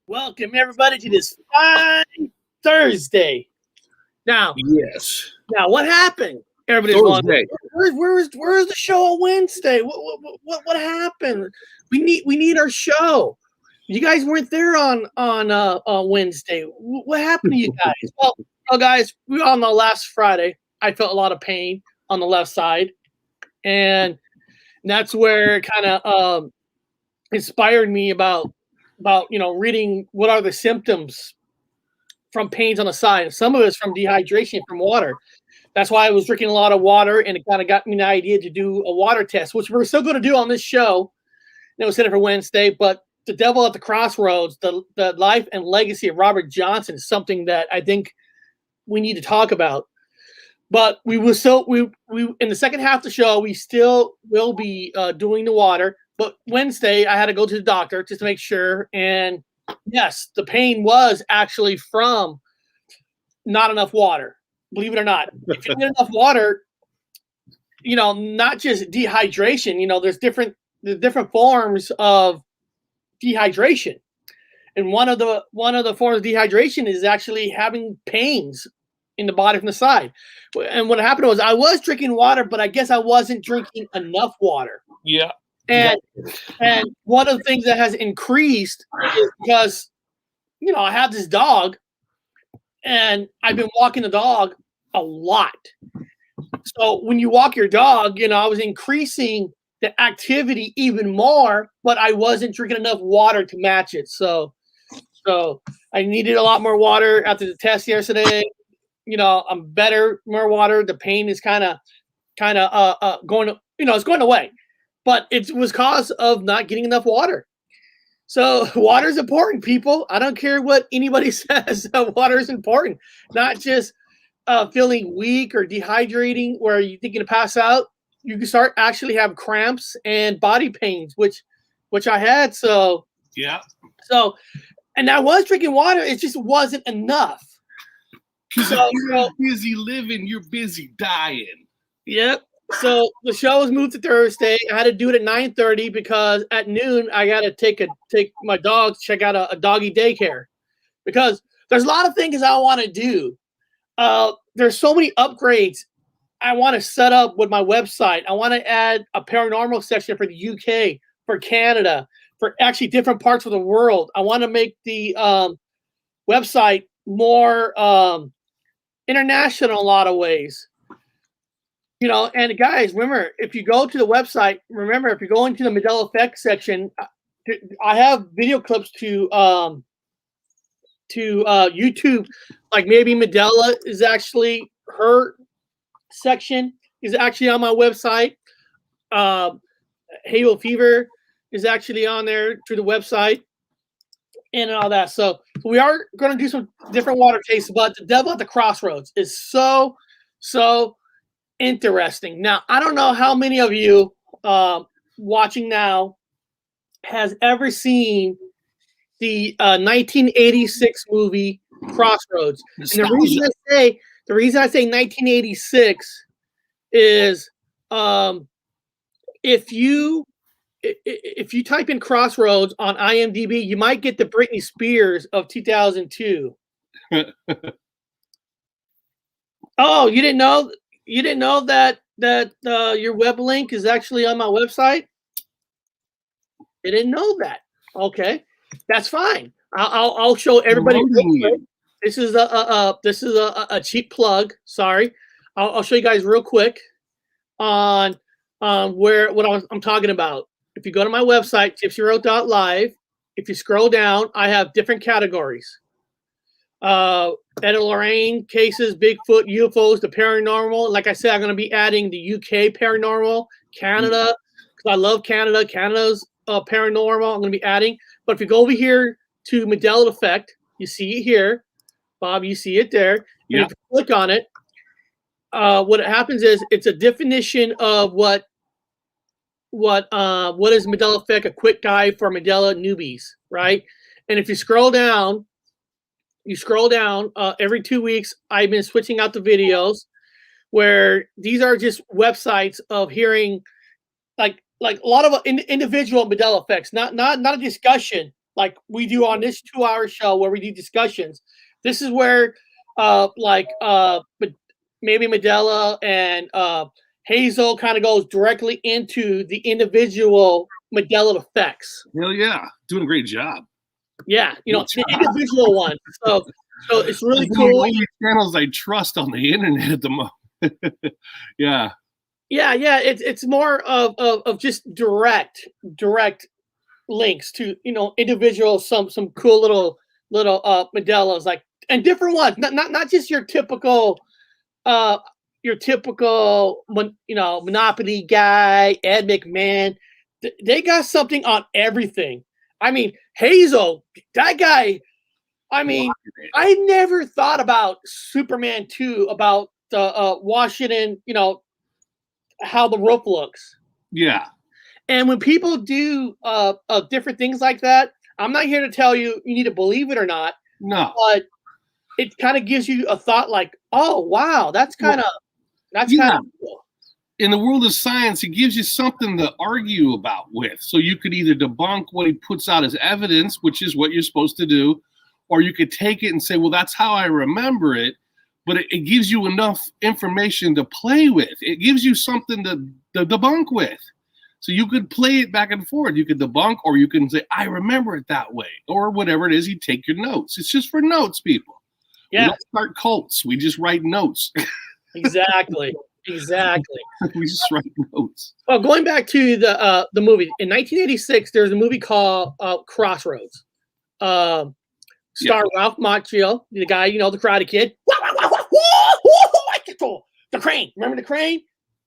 Welcome everybody to this fine Thursday. Now, Yes. what happened? Everybody's Thursday. wondering, where's the show on Wednesday? What happened? We need our show. You guys weren't there on Wednesday. What happened to you guys? Well, guys, we all know last Friday I felt a lot of pain on the left side, and that's where it kind of inspired me about reading what are the symptoms from pains on the side. Some of it's from dehydration from water. That's why I was drinking a lot of water, and it kind of got me the idea to do a water test, which we're still going to do on this show. And it was set for Wednesday, but The Devil at the Crossroads, the life and legacy of Robert Johnson is something that I think we need to talk about. But we in the second half of the show, we still will be doing the water. But Wednesday, I had to go to the doctor just to make sure. And yes, the pain was actually from not enough water. Believe it or not. If you get enough water, not just dehydration, there's different forms of dehydration. And one of the forms of dehydration is actually having pains in the body from the side. And what happened was I was drinking water, but I guess I wasn't drinking enough water. Yeah. And one of the things that has increased is because, I have this dog and I've been walking the dog a lot. So when you walk your dog, I was increasing the activity even more, but I wasn't drinking enough water to match it. So I needed a lot more water after the test yesterday. I'm better, more water. The pain is kind of going, it's going away. But it was cause of not getting enough water. So water is important, people. I don't care what anybody says. Water is important. Not just feeling weak or dehydrating where you're thinking to pass out. You can start actually have cramps and body pains, which I had. So yeah. So, and I was drinking water. It just wasn't enough. So you're busy living. You're busy dying. Yep. So the show was moved to Thursday. I had to do it at 9:30 because at noon I got to take my dog to check out a doggy daycare because there's a lot of things I want to do. There's so many upgrades I want to set up with my website. I want to add a paranormal section for the UK, for Canada, for actually different parts of the world. I want to make the website more international in a lot of ways. And guys, remember, if you go to the website, if you go into the Mandela Effect section, I have video clips to YouTube. Like maybe Mandela is actually her section is actually on my website. Halo Fever is actually on there through the website and all that. So we are going to do some different water tastes, but The Devil at the Crossroads is so interesting. Now, I don't know how many of you watching now has ever seen the 1986 movie Crossroads. And the reason I say 1986 is if you type in Crossroads on IMDb, you might get the Britney Spears of 2002. Oh, you didn't know? You didn't know that your web link is actually on my website? You didn't know that? Okay, that's fine. I'll show everybody. This is a cheap plug. Sorry, I'll show you guys real quick on what I'm talking about. If you go to my website, gypsyroad.live, if you scroll down, I have different categories. Ed and Lorraine cases, Bigfoot, UFOs, the paranormal. Like I said, I'm going to be adding the UK paranormal, Canada, because I love Canada. Canada's paranormal. I'm going to be adding. But if you go over here to Mandela Effect, you see it here. Bob, you see it there. Yeah. If you click on it, what happens is it's a definition of what is Mandela Effect, a quick guide for Mandela newbies, right? And if you scroll down, every 2 weeks, I've been switching out the videos where these are just websites of hearing like a lot of individual Mandela effects, not a discussion, like we do on this 2-hour show where we do discussions. This is where but maybe Medela and Hazel kind of goes directly into the individual Medela effects. Hell yeah, doing a great job. Yeah, the individual ones. So it's really cool. The only channels I trust on the internet at the moment. Yeah. Yeah. It's more of just direct links to individual some cool little Medelas, like, and different ones, not just your typical Monopoly guy, Ed McMahon. They got something on everything. I mean, Hazel, that guy. I mean, I never thought about Superman 2, about the Washington, how the roof looks. Yeah. And when people do different things like that, I'm not here to tell you need to believe it or not. No. But it kind of gives you a thought like, oh, wow, that's kind of cool. In the world of science, it gives you something to argue about with. So you could either debunk what he puts out as evidence, which is what you're supposed to do, or you could take it and say, well, that's how I remember it. But it gives you enough information to play with. It gives you something to debunk with. So you could play it back and forth. You could debunk, or you can say, I remember it that way, or whatever it is. You take your notes. It's just for notes, people. Yeah. We don't start cults. We just write notes. Exactly. We just write notes. Well, going back to the movie, in 1986, there's a movie called Crossroads. Star Ralph Macchio, the guy, the Karate Kid. The crane. Remember the crane?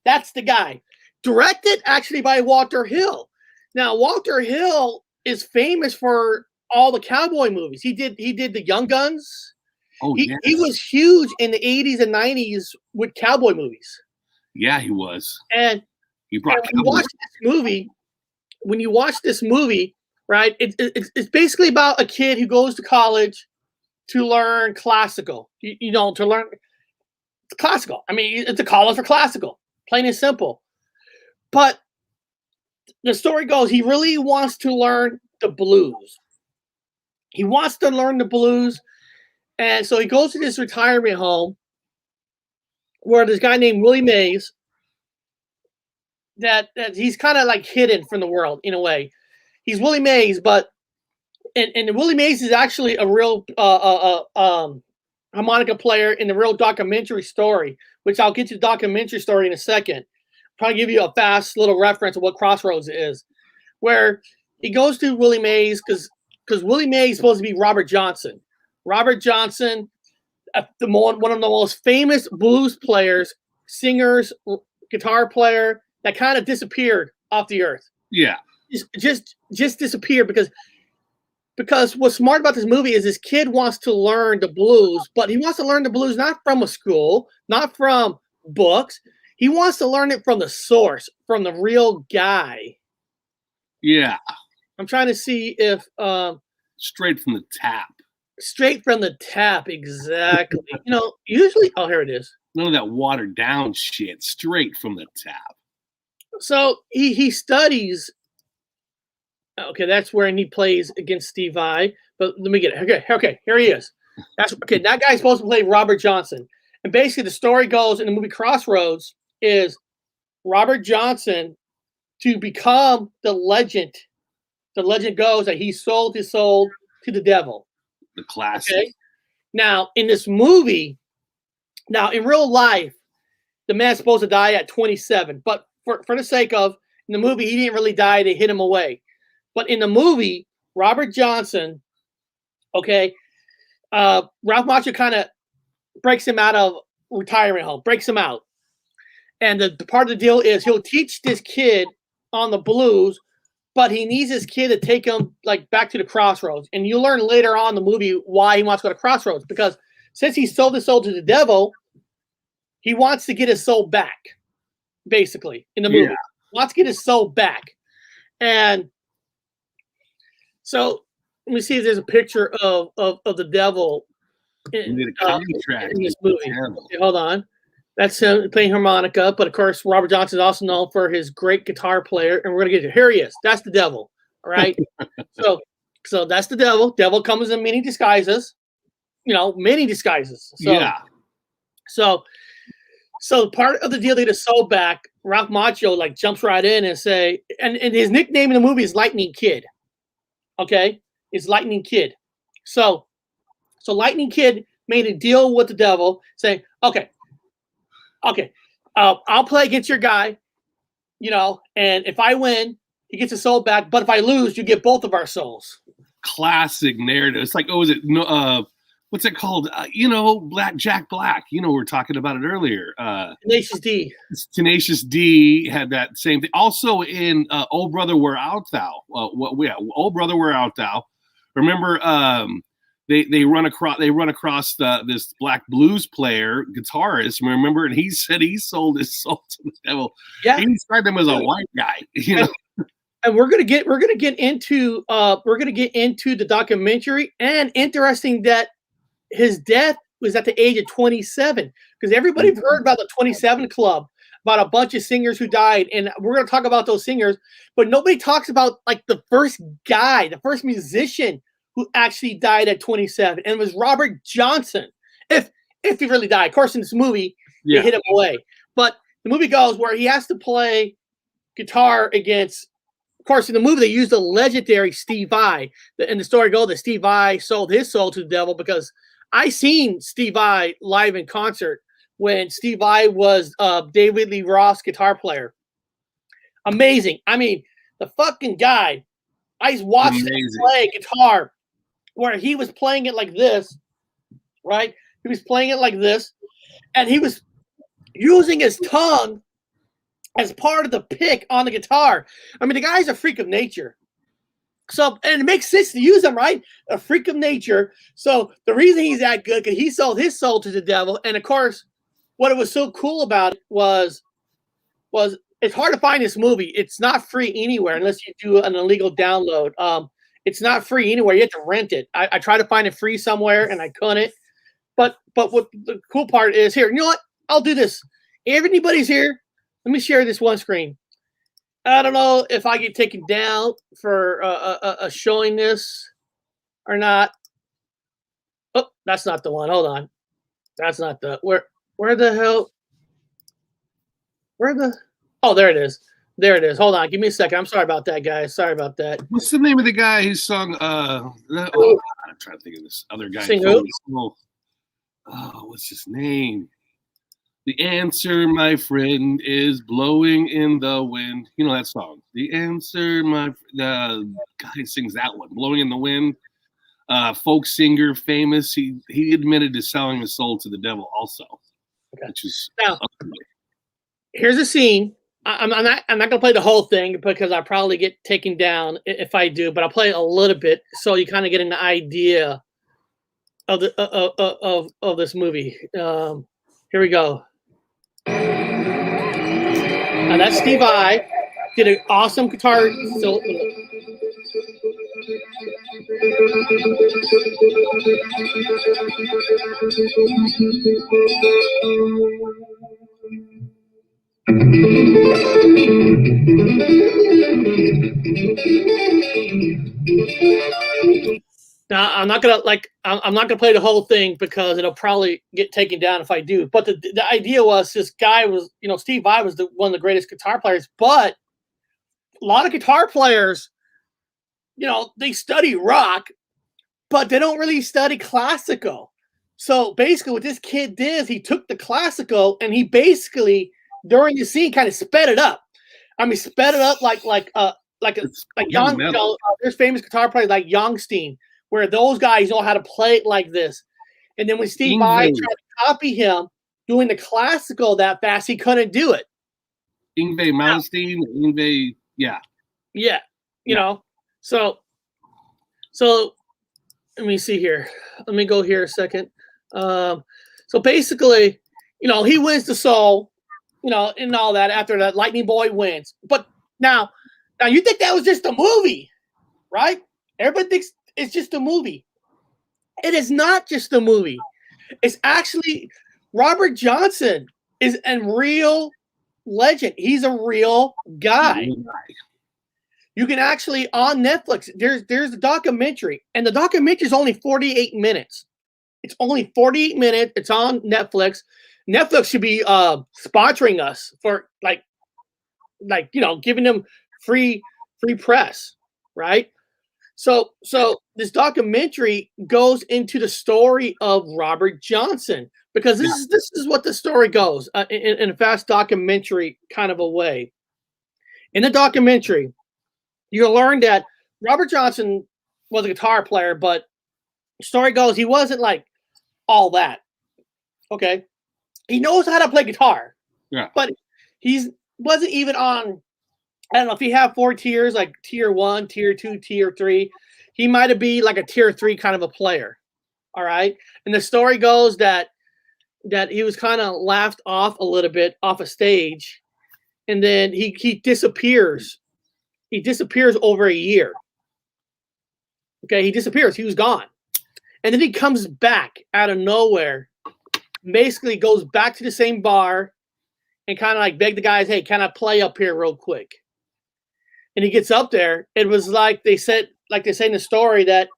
That's the guy. Directed actually by Walter Hill. Now, Walter Hill is famous for all the cowboy movies. He did the Young Guns. Oh, he was huge in the 80s and 90s with cowboy movies. Yeah, he was. And he brought when you watch this movie, right? It's basically about a kid who goes to college to learn classical. To learn classical. I mean, it's a college for classical, plain and simple. But the story goes, he really wants to learn the blues. He wants to learn the blues. And so he goes to this retirement home where this guy named Willie Mays, that he's kind of like hidden from the world in a way. He's Willie Mays, but and Willie Mays is actually a real harmonica player in the real documentary story, which I'll get to the documentary story in a second. Probably give you a fast little reference of what Crossroads is, where he goes to Willie Mays because Willie Mays is supposed to be Robert Johnson. Robert Johnson, one of the most famous blues players, singers, guitar player that kind of disappeared off the earth. Yeah, just disappeared because what's smart about this movie is this kid wants to learn the blues, but he wants to learn the blues not from a school, not from books. He wants to learn it from the source, from the real guy. Yeah. I'm trying to see if straight from the tap. Straight from the tap, exactly. Usually, here it is. None of that watered down shit. Straight from the tap. So he studies. Okay, that's where he plays against Steve Vai. But let me get it. Okay, here he is. That guy's supposed to play Robert Johnson. And basically, the story goes in the movie Crossroads is Robert Johnson, to become the legend. The legend goes that he sold his soul to the devil. The classic. Okay? Now, in this movie, in real life, the man's supposed to die at 27. But for the sake of, in the movie, he didn't really die. They hid him away. But in the movie, Robert Johnson, Ralph Macchio kind of breaks him out of retirement home, breaks him out. And the part of the deal is he'll teach this kid on the blues, but he needs this kid to take him back to the Crossroads. And you learn later on in the movie why he wants to go to Crossroads, because since he sold his soul to the devil, he wants to get his soul back, basically, in the movie. Yeah. He wants to get his soul back. And so let me see if there's a picture of the devil in this movie. Okay, hold on. That's him playing harmonica. But, of course, Robert Johnson is also known for his great guitar player. And we're going to get to here he is. That's the devil. All right. So So that's the devil. Devil comes in many disguises. Many disguises. So, Yeah. So part of the deal they just sold back, Ralph Macchio like jumps right in and say, and his nickname in the movie is Lightning Kid. Okay, it's Lightning Kid. So Lightning Kid made a deal with the devil, saying, okay, I'll play against your guy, and if I win, he gets his soul back. But if I lose, you get both of our souls. Classic narrative. It's like, oh, is it what's it called? Jack Black. We were talking about it earlier. Tenacious D. Tenacious D had that same thing. Also in Oh Brother, Where Art Thou? Oh Brother, Where Art Thou? Remember, they run across this black blues player, guitarist. Remember, and he said he sold his soul to the devil. Yeah, he described him as a white guy. And we're gonna get into the documentary. And interesting that his death was at the age of 27, because everybody's heard about the 27 Club, about a bunch of singers who died, and we're gonna talk about those singers, but nobody talks about like the first musician who actually died at 27, and it was Robert Johnson. If he really died, of course, in this movie they hit him away, but the movie goes where he has to play guitar against. Of course, in the movie, they used the legendary Steve Vai. And the story goes that Steve Vai sold his soul to the devil, because I seen Steve Vai live in concert when Steve Vai was David Lee Roth's guitar player. Amazing. I mean, the fucking guy, I watched him play guitar where he was playing it like this, right? He was playing it like this, and he was using his tongue as part of the pick on the guitar. I mean, the guy's a freak of nature. So, and it makes sense to use him, right? A freak of nature. So the reason he's that good, because he sold his soul to the devil. And of course, what it was so cool about it was it's hard to find this movie. It's not free anywhere unless you do an illegal download. It's not free anywhere. You have to rent it. I tried to find it free somewhere and I couldn't. But what the cool part is here. You know what? I'll do this. If anybody's here, let me share this one screen. I don't know if I get taken down for showing this or not. Oh, that's not the one. Hold on. That's not the where the hell? Oh, there it is. There it is. Hold on. Give me a second. I'm sorry about that, guys. Sorry about that. What's the name of the guy who sung I'm trying to think of this other guy. What's his name? The answer, my friend, is blowing in the wind. You know that song. The answer, the guy who sings that one, Blowing in the Wind. Folk singer, famous. He admitted to selling his soul to the devil also. Okay. Which is now, here's a scene. I'm not gonna play the whole thing because I probably get taken down if I do, but I'll play a little bit so you kind of get an idea of the of this movie. Here we go. Now that's Steve Vai. Did an awesome guitar solo. Now I'm not gonna play the whole thing because it'll probably get taken down if I do. But the idea was this guy was, Steve Vai was one of the greatest guitar players, but a lot of guitar players, they study rock, but they don't really study classical. So basically what this kid did is he took the classical and he basically during the scene kind of sped it up. I mean, sped it up like young, there's famous guitar players like Youngstein, where those guys know how to play it like this. And then when Steve Vai tried to copy him doing the classical that fast, he couldn't do it. Yngwie Malmsteen, yeah. Yeah, you know. So let me see here. Let me go here a second. So basically, he wins the soul, and all that after that Lightning Boy wins. But now you think that was just a movie, right? Everybody thinks it's just a movie. It is not just a movie. It's actually Robert Johnson is a real legend. He's a real guy. You can actually on Netflix. There's a documentary, and the documentary is only 48 minutes. It's only 48 minutes. It's on Netflix. Netflix should be sponsoring us for like giving them free press, right? So this documentary goes into the story of Robert Johnson, because this is what the story goes in a fast documentary kind of a way. In the documentary, you learn that Robert Johnson was a guitar player, but the story goes he wasn't like all that. Okay, he knows how to play guitar, but he wasn't even on. I don't know if he had 4 tiers, like tier 1, tier 2, tier 3. He might have been like a tier 3 kind of a player. All right, and the story goes that he was kind of laughed off a little bit off a stage, and then he disappears. He disappears over a year. Okay, he disappears. He was gone. And then he comes back out of nowhere, basically goes back to the same bar and kind of like beg the guys, hey, can I play up here real quick? And he gets up there. It was like they say in the story that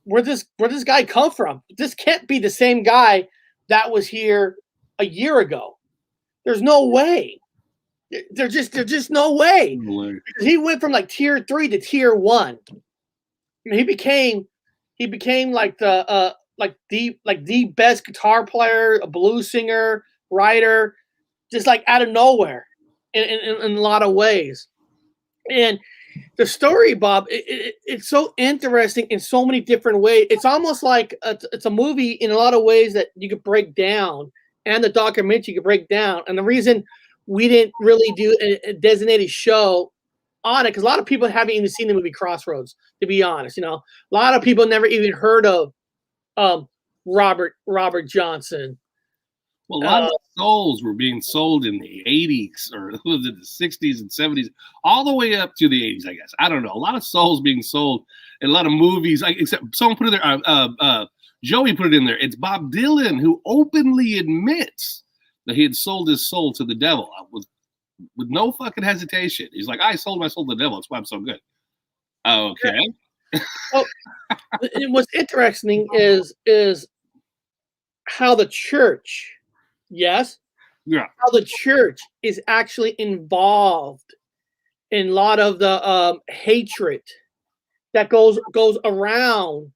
where this guy come from? This can't be the same guy that was here a year ago. There's no way. There's just no way. Because he went from like tier 3 to tier 1. And he became like the best guitar player, a blues singer, writer, just like out of nowhere in a lot of ways. And the story, Bob, it's so interesting in so many different ways. It's almost like it's a movie in a lot of ways that you could break down, and the documentary you could break down. And the reason we didn't really do a designated show on it, because a lot of people haven't even seen the movie Crossroads, to be honest. A lot of people never even heard of Robert Johnson. Well, a lot of souls were being sold in the 80s, or was it the 60s and 70s, all the way up to the 80s, I guess. I don't know. A lot of souls being sold in a lot of movies, except someone put it there. Joey put it in there. It's Bob Dylan who openly admits that he had sold his soul to the devil with no fucking hesitation. He's like, I sold my soul to the devil. That's why I'm so good. Okay. Well, and what's interesting is how the church, how the church is actually involved in a lot of the hatred that goes around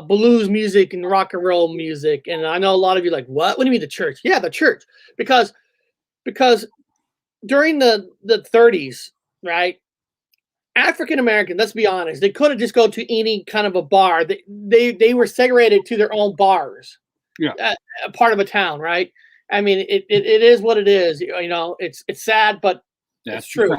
blues music and rock and roll music. And I know a lot of you are like, what do you mean the church? Yeah, the church. Because during the 30s, right, African American, let's be honest, they couldn't just go to any kind of a bar. They were segregated to their own bars. A part of a town, right? I mean, it is what it is. It's sad, but it's true.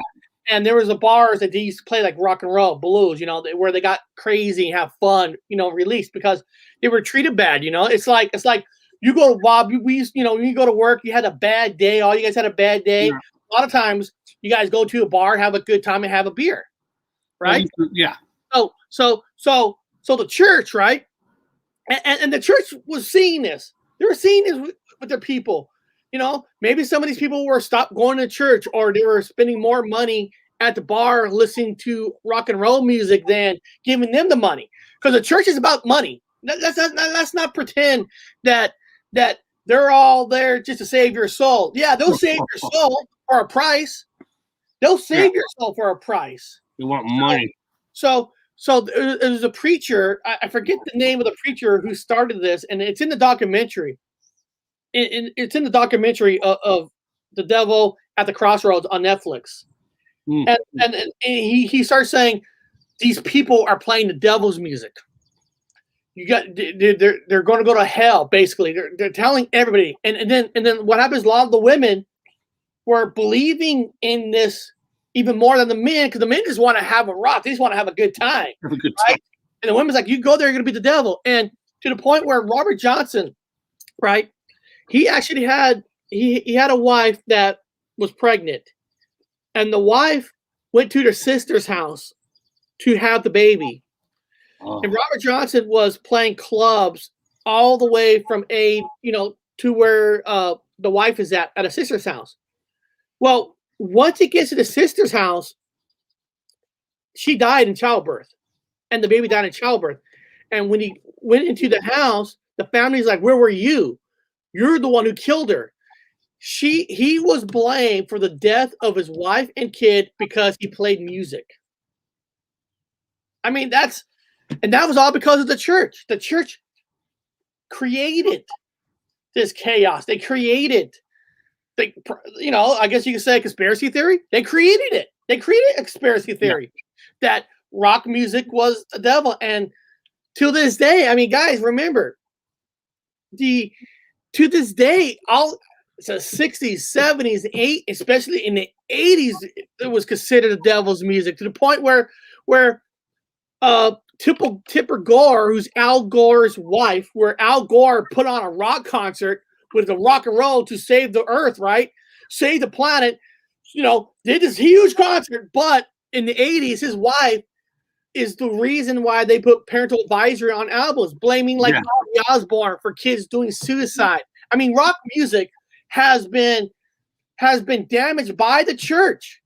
And there was the bars that they used to play like rock and roll, blues, where they got crazy and have fun, released because they were treated bad. It's like you go to Bob, we used, when you go to work, you had a bad day. All you guys had a bad day. Yeah. A lot of times you guys go to a bar, have a good time, and have a beer, right? Yeah. So the church, right? And the church was seeing this. They were seeing this with their people. Maybe some of these people were stopped going to church, or they were spending more money at the bar listening to rock and roll music than giving them the money. Because the church is about money. Let's not pretend that they're all there just to save your soul. Yeah, they'll save your soul for a price. They'll save your soul for a price. They want money. So there's a preacher. I forget the name of the preacher who started this, and it's in the documentary. It's in the documentary of the devil at the Crossroads on Netflix. And he starts saying these people are playing the devil's music. They're going to go to hell. Basically, they're telling everybody. And then what happens? A lot of the women were believing in this even more than the men, because the men just want to have a rock. They just want to have a good time. Right? And the women's like, you go there, you're going to be the devil. And to the point where Robert Johnson, right, he actually had he had a wife that was pregnant. And the wife went to their sister's house to have the baby. Oh. And Robert Johnson was playing clubs all the way from to where the wife is at a sister's house. Well, once he gets to the sister's house, she died in childbirth, and the baby died in childbirth. And when he went into the house, the family's like, "Where were you? You're the one who killed her." He was blamed for the death of his wife and kid because he played music. I mean, that was all because of the church. The church created this chaos. They created, I guess you could say a conspiracy theory. They created it. They created a conspiracy theory that rock music was the devil. And to this day, I mean, guys, remember, to this day, all the 60s, 70s, 80s, especially in the 80s, it was considered the devil's music, to the point where Tipper Gore, who's Al Gore's wife, where Al Gore put on a rock concert with the rock and roll to save the earth, right? Save the planet, did this huge concert. But in the 80s, his wife is the reason why they put parental advisory on albums, blaming Ozzy Osbourne for kids doing suicide. I mean, rock music has been damaged by the church.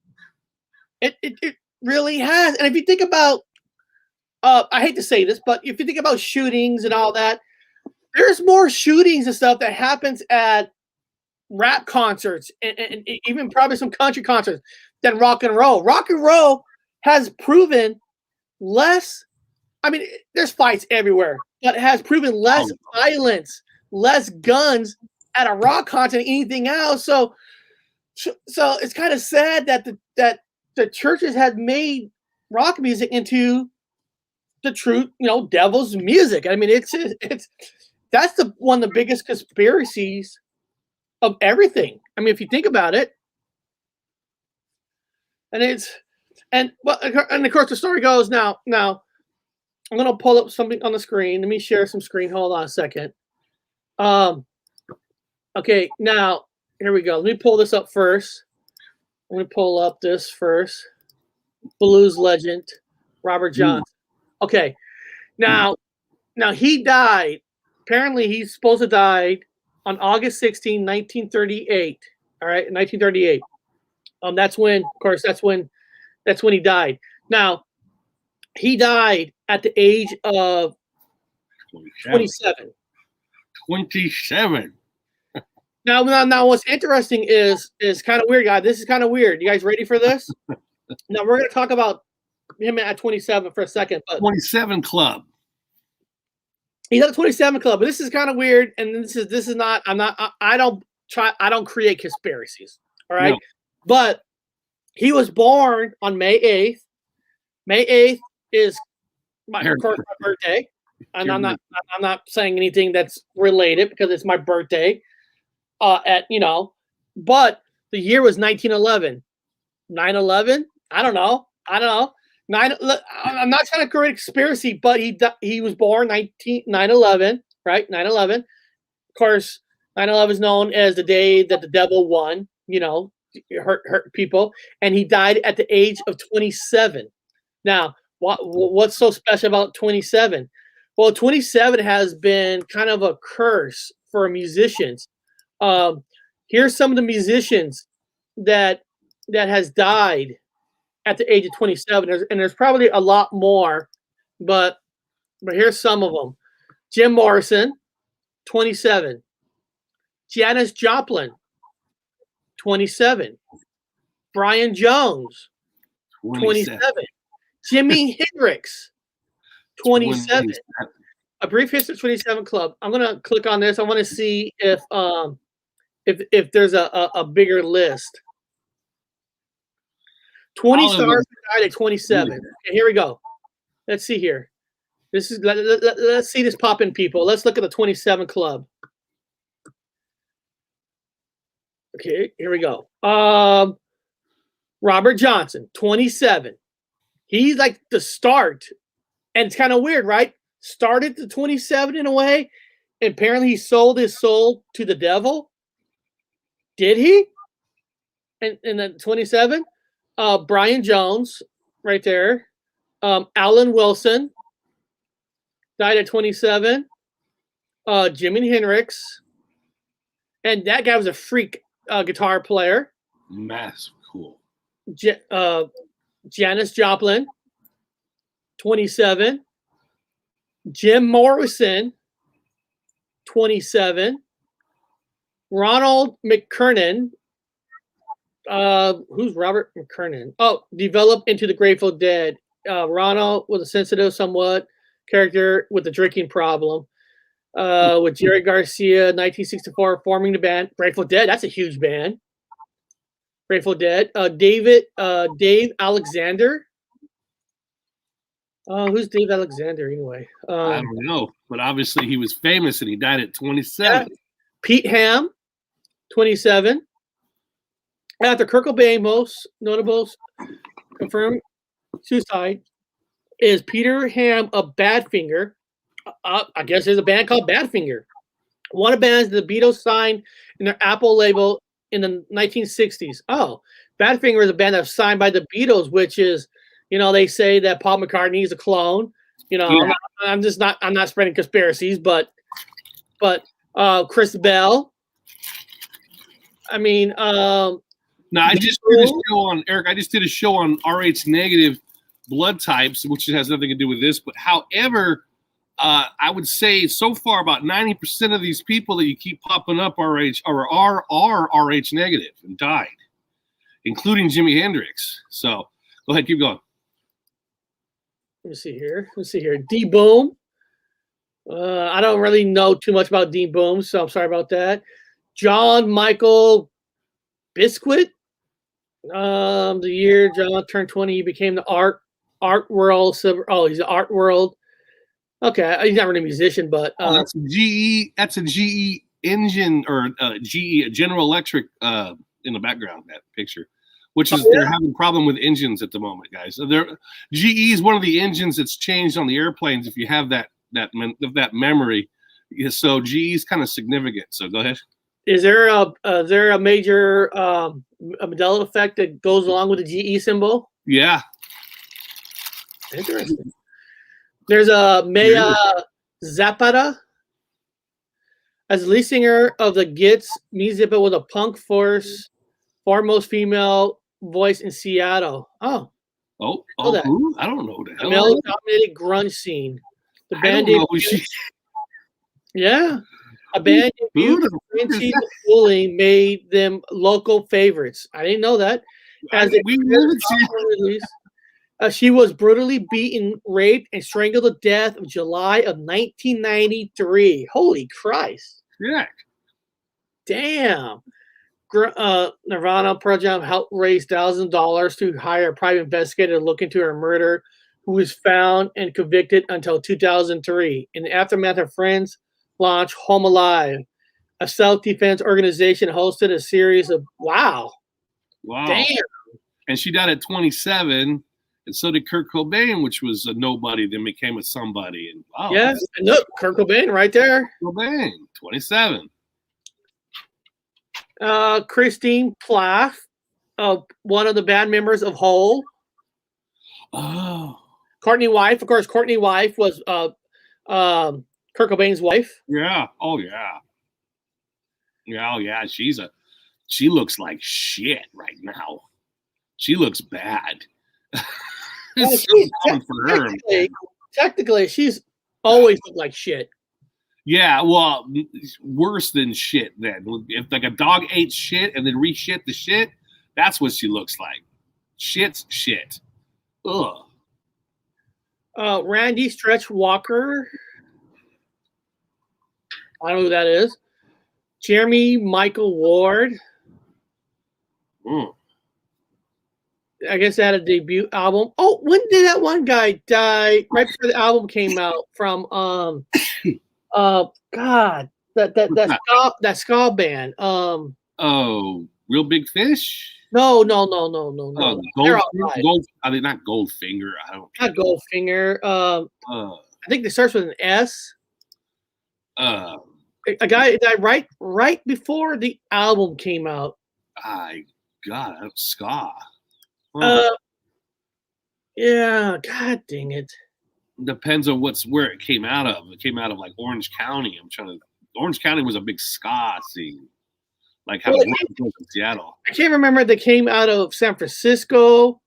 It really has. And if you think about, I hate to say this, but if you think about shootings and all that, there's more shootings and stuff that happens at rap concerts and even probably some country concerts than rock and roll. Rock and roll has proven less. I mean, there's fights everywhere, but it has proven less violence, less guns at a rock concert than anything else. So it's kind of sad that the churches had made rock music into the true, devil's music. I mean, that's one of the biggest conspiracies of everything. I mean, if you think about it, and of course the story goes now. I'm gonna pull up something on the screen. Let me share some screen. Hold on a second. Okay, now here we go. Let me pull this up first. I'm gonna pull up this first. Blues legend Robert Johnson. Okay, now he died. Apparently, he's supposed to die on August 16, 1938. All right, 1938. That's when he died. Now, he died at the age of 27. 27. Now, what's interesting is kind of weird, guys. This is kind of weird. You guys ready for this? Now, we're going to talk about him at 27 for a second. But 27 Club. He's at the 27 Club, but this is kind of weird. And this is not. I don't create conspiracies. All right, no. But he was born on May 8th. May 8th is my birthday, and I'm not saying anything that's related because it's my birthday. But the year was 1911. 9/11. I don't know. I'm not trying to create a conspiracy, but he was born 9/11, right? 9/11. Of course, 9/11 is known as the day that the devil won. Hurt people, and he died at the age of 27. Now, what's so special about 27? Well, 27 has been kind of a curse for musicians. Here's some of the musicians that has died at the age of 27. There's probably a lot more, but here's some of them. Jim Morrison, 27. Janis Joplin, 27. Brian Jones, 27. Jimi Hendrix, 27. A Brief History of 27 Club. I'm gonna click on this. I want to see if there's a bigger list. 20 stars died at 27. Okay, here we go. Let's see here. Let's see this pop in, people. Let's look at the 27 Club. Okay, here we go. Robert Johnson, 27. He's like the start, and it's kind of weird, right? Started to 27 in a way, and apparently he sold his soul to the devil. Did he? And then 27. Brian Jones, right there. Alan Wilson died at 27. Jimi Hendrix, and that guy was a freak guitar player. Massive, cool. Janis Joplin, 27. Jim Morrison, 27. Ronald McKernan. Who's Robert McKernan? Oh, developed into the Grateful Dead. Ronald was a sensitive, somewhat character with a drinking problem. With Jerry Garcia, 1964, forming the band Grateful Dead. That's a huge band. Grateful Dead. Dave Alexander. Who's Dave Alexander anyway? I don't know, but obviously he was famous and he died at 27. Yeah. Pete Ham, 27. After Kurt Cobain, most notable confirmed suicide is Peter Ham of Badfinger. I guess there's a band called Badfinger. One of the bands the Beatles signed in their Apple label in the 1960s. Oh, Badfinger is a band that's signed by the Beatles, which is, they say that Paul McCartney is a clone. Yeah. I'm not spreading conspiracies, but Chris Bell. I mean, no, I just did a show on Eric. I just did a show on Rh negative blood types, which has nothing to do with this. But however, I would say so far about 90% of these people that you keep popping up are Rh negative and died, including Jimi Hendrix. So go ahead, keep going. Let me see here. D Boom. I don't really know too much about D Boom, so I'm sorry about that. John Michael Biscuit. The year John turned 20, he became the art world. Oh, he's the art world. Okay, he's not really a musician, but that's a GE. That's a GE engine or GE General Electric in the background. That picture, which is they're having a problem with engines at the moment, guys. So GE is one of the engines that's changed on the airplanes. If you have that memory, so GE is kind of significant. So go ahead. Is there a major a Mandela effect that goes along with the GE symbol? Yeah. Interesting. There's a Maya Zapata as lead singer of the Gits. Music was a punk force, foremost female voice in Seattle. Who? I don't know the hell. Male-dominated grunge scene. The band Yeah. A band debuted made them local favorites. I didn't know that. She was brutally beaten, raped, and strangled to death in July of 1993. Holy Christ. Yeah. Damn. Nirvana Project helped raise thousands of dollars to hire a private investigator to look into her murder, who was found and convicted until 2003. In the aftermath of Friends launched Home Alive, a self-defense organization hosted a series of wow. Damn. And she died at 27, and so did Kurt Cobain, which was a nobody, then became a somebody. And wow. Yes, and look, Kurt Cobain right there. Cobain, 27. Christine Plath, one of the band members of Hole. Oh. Courtney Wife, of course. Courtney Wife was Kurt Cobain's wife. Yeah. Oh yeah. Yeah. Oh yeah. She looks like shit right now. She looks bad. For her. Technically, she's always looked like shit. Yeah, well, worse than shit then. If like a dog ate shit and then re-shit the shit, that's what she looks like. Shit's shit. Ugh. Randy Stretch Walker. I don't know who that is. Jeremy Michael Ward. I guess they had a debut album. Oh, when did that one guy die? Right before the album came out from God, that ska band. Real Big Fish? No. Gold, I mean, not Goldfinger. Not Goldfinger. I think it starts with an S. A guy died right before the album came out. Ska. Yeah. God dang it. Depends on where it came out of. It came out of like Orange County. Orange County was a big ska scene, like how it was in Seattle. I can't remember if they came out of San Francisco,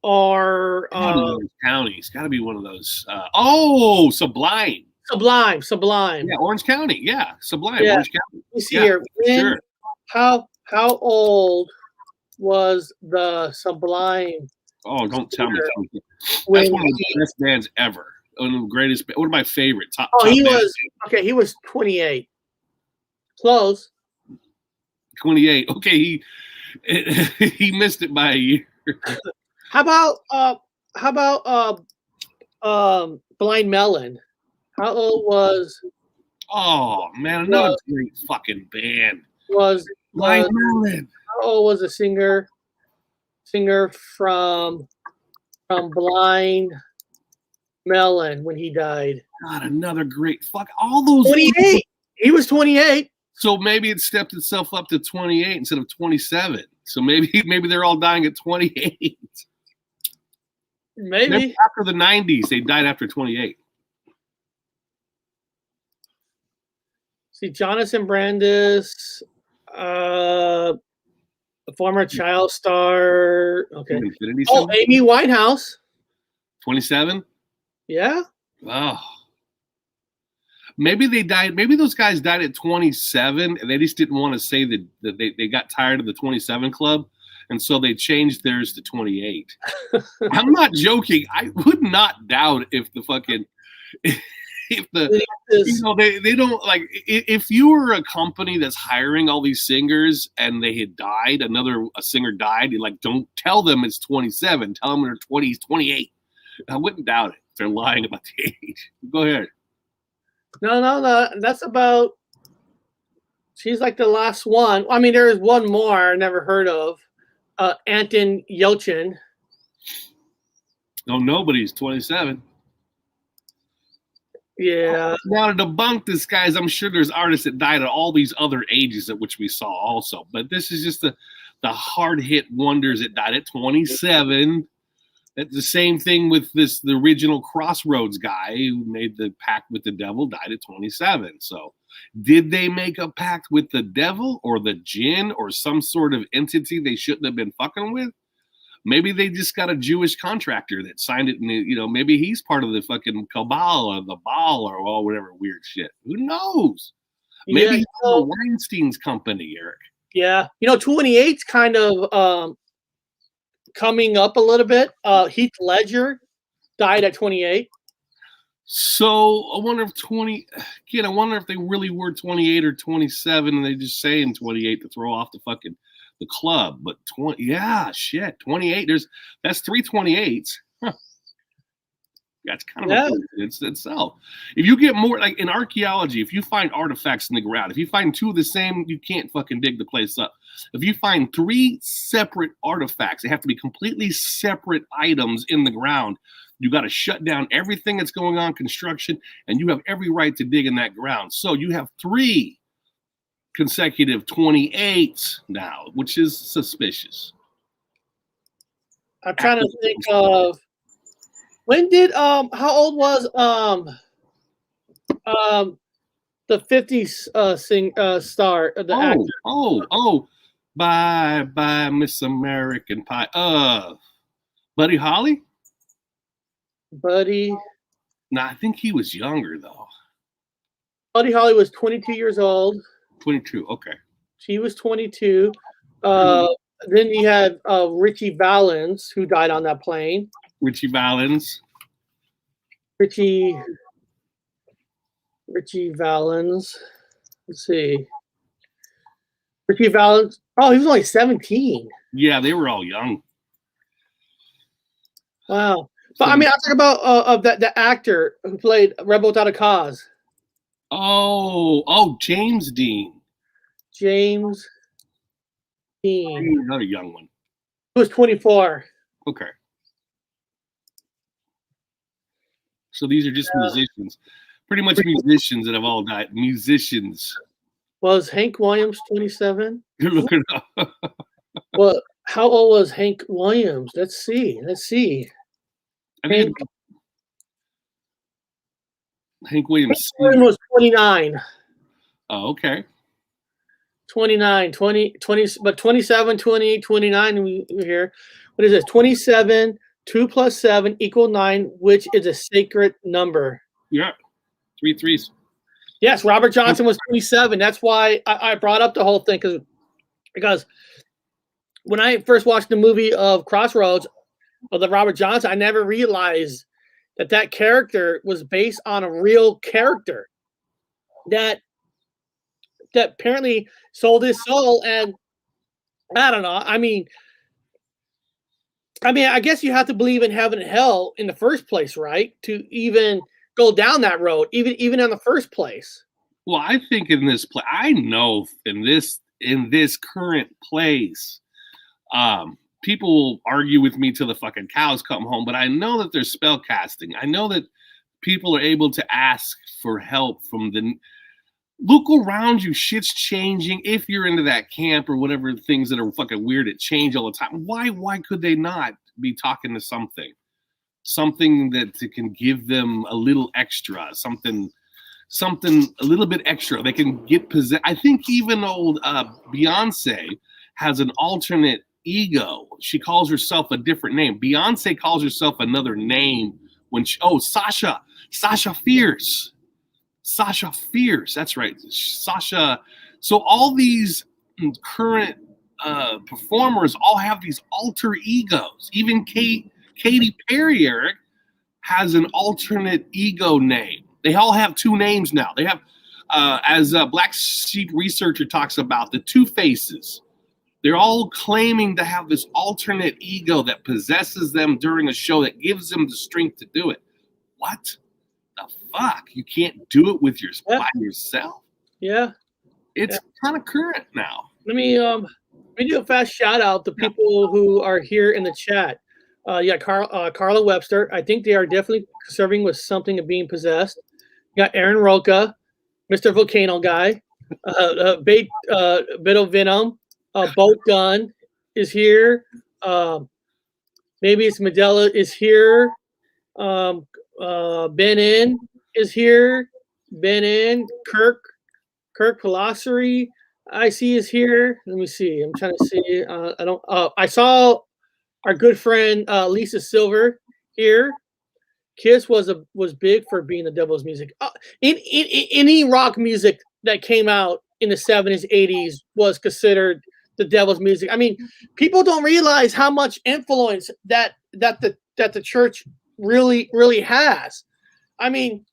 or Orange County. It's got to be one of those. Sublime. Sublime. Yeah, Orange County. Yeah, Sublime. Yeah. Orange County. Let me see here. Sure. How old was the Sublime? Oh, don't tell me. That's When one of the best bands ever. One of the greatest. One of my favorite top. he bands. was okay. He was 28. Close. 28. Okay, he missed it by a year. How about Blind Melon? How old was? Oh man, another great fucking band. Blind Melon. How old was the singer from Blind Melon when he died? God, another great fuck. All those 28. He was 28. So maybe it stepped itself up to 28 instead of 27. So maybe they're all dying at 28. Maybe after the 90s, they died after 28. See, Jonathan Brandis, a former child star. Okay. Amy Winehouse. 27? Yeah. Oh. Maybe they died. Maybe those guys died at 27, and they just didn't want to say that they got tired of the 27 club, and so they changed theirs to 28. I'm not joking. I would not doubt if the fucking they don't like if you were a company that's hiring all these singers and they had died, a singer died, you like don't tell them it's 27. Tell them they're 20s, 28. I wouldn't doubt it if they're lying about the age. Go ahead. No. That's about. She's like the last one. I mean, there is one more I never heard of. Anton Yelchin. No, nobody's 27. Yeah. Now to debunk this, guys, I'm sure there's artists that died at all these other ages at which we saw also. But this is just the hard hit wonders that died at 27. It's the same thing with the original Crossroads guy who made the pact with the devil, died at 27. So did they make a pact with the devil or the jinn or some sort of entity they shouldn't have been fucking with? Maybe they just got a Jewish contractor that signed it, and maybe he's part of the fucking cabal or the Baal or whatever weird shit. Who knows? Maybe he's the Weinstein's company, Eric. Yeah, 28's kind of coming up a little bit. Heath Ledger died at 28. So I wonder I wonder if they really were 28 or 27 and they just saying 28 to throw off the club. But 28. That's 3 28s. Huh. That's kind of a coincidence itself. If you get more like in archaeology, if you find artifacts in the ground, if you find 2 of the same, you can't fucking dig the place up. If you find 3 separate artifacts, they have to be completely separate items in the ground. You got to shut down everything that's going on construction, and you have every right to dig in that ground. So you have 3 consecutive 28s now, which is suspicious. I'm trying to think of when did how old was the 50s star the actor? Bye Miss American Pie. Buddy Holly? Buddy. No, I think he was younger though. Buddy Holly was 22 years old. 22, okay. She was 22. Then you had Richie Valens, who died on that plane. Richie Valens. Richie Valens. Let's see. Richie Valens. Oh, he was only 17. Yeah, they were all young. Wow. But I mean, I'm talking about the actor who played Rebel Without a Cause. Oh, James Dean. James Dean. Another young one. He was 24. Okay. So these are just musicians. Pretty much musicians that have all died. Musicians. Was Hank Williams 27? You're looking up. Well, how old was Hank Williams? Let's see. Hank Williams was 29. Oh, okay. 29, 20, but 27, 28, 29, we're here. What is it? 27, 2 plus 7 equal 9, which is a sacred number. Yeah, 3 threes. Yes, Robert Johnson was 27. That's why I brought up the whole thing because when I first watched the movie of Crossroads of the Robert Johnson, I never realized that character was based on a real character that apparently sold his soul. And I don't know. I mean, I guess you have to believe in heaven and hell in the first place, right? To even go down that road, even in the first place. Well, I think in this play, I know in this current place, people will argue with me till the fucking cows come home, but I know that there's spell casting. I know that people are able to ask for help from the look around you. Shit's changing. If you're into that camp or whatever, things that are fucking weird that change all the time. Why could they not be talking to something that can give them a little extra, something a little bit extra? They can get possessed. I think even old Beyonce has an alternate ego. She calls herself a different name. Beyonce calls herself another name when Sasha Fierce. Sasha Fierce. That's right. Sasha. So all these current performers all have these alter egos. Even Katy Perry, Eric, has an alternate ego name. They all have two names now. They have, as Black Sheep Researcher talks about, the two faces. They're all claiming to have this alternate ego that possesses them during a show that gives them the strength to do it. What the fuck? You can't do it by yourself? Yeah. It's kind of current now. Let me do a fast shout out to people who are here in the chat. Carla Webster. I think they are definitely serving with something of being possessed. You got Aaron Roca, Mr. Volcano Guy, Bit of Venom, Boat Gun is here. Maybe it's Medella is here. Ben In is here. Ben In, Kirk Palossary, I see is here. Let me see. I'm trying to see. I saw our good friend Lisa Silver here. Kiss was big for being the devil's music. In any rock music that came out in the 70s, 80s was considered the devil's music. I mean, people don't realize how much influence that the church really has. I mean,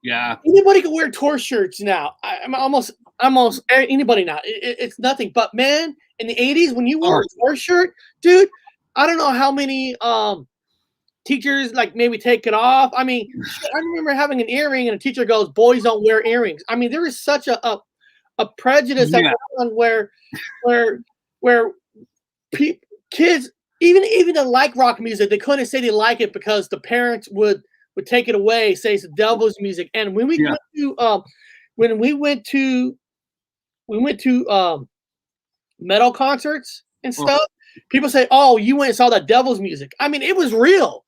yeah, anybody can wear tour shirts now. I'm almost anybody now. It's nothing. But man, in the 80s, when you wore a tour shirt, dude, I don't know how many teachers like maybe take it off. I mean, I remember having an earring and a teacher goes, "Boys don't wear earrings." I mean, there is such a prejudice that goes on where kids even that like rock music, they couldn't say they like it because the parents would take it away, say it's the devil's music. And when we went to metal concerts and stuff, people say, "Oh, you went and saw the devil's music." I mean, it was real.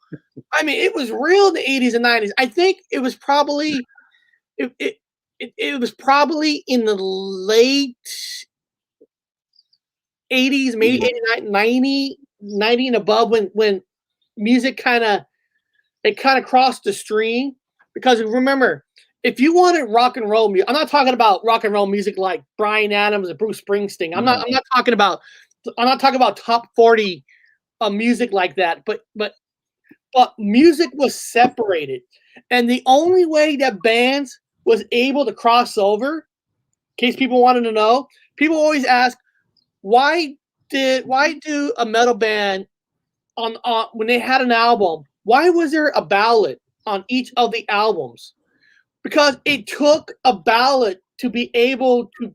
I mean, it was real in the 80s and 90s. I think it was probably it was probably in the late 80s, maybe 89, 90 and above when music kind of crossed the stream. Because remember, if you wanted rock and roll music, I'm not talking about rock and roll music like Bryan Adams and Bruce Springsteen. I'm not talking about top 40 music like that. But music was separated, and the only way that bands was able to cross over, in case people wanted to know, people always ask, why do a metal band on when they had an album, why was there a ballad on each of the albums? Because it took a ballad to be able to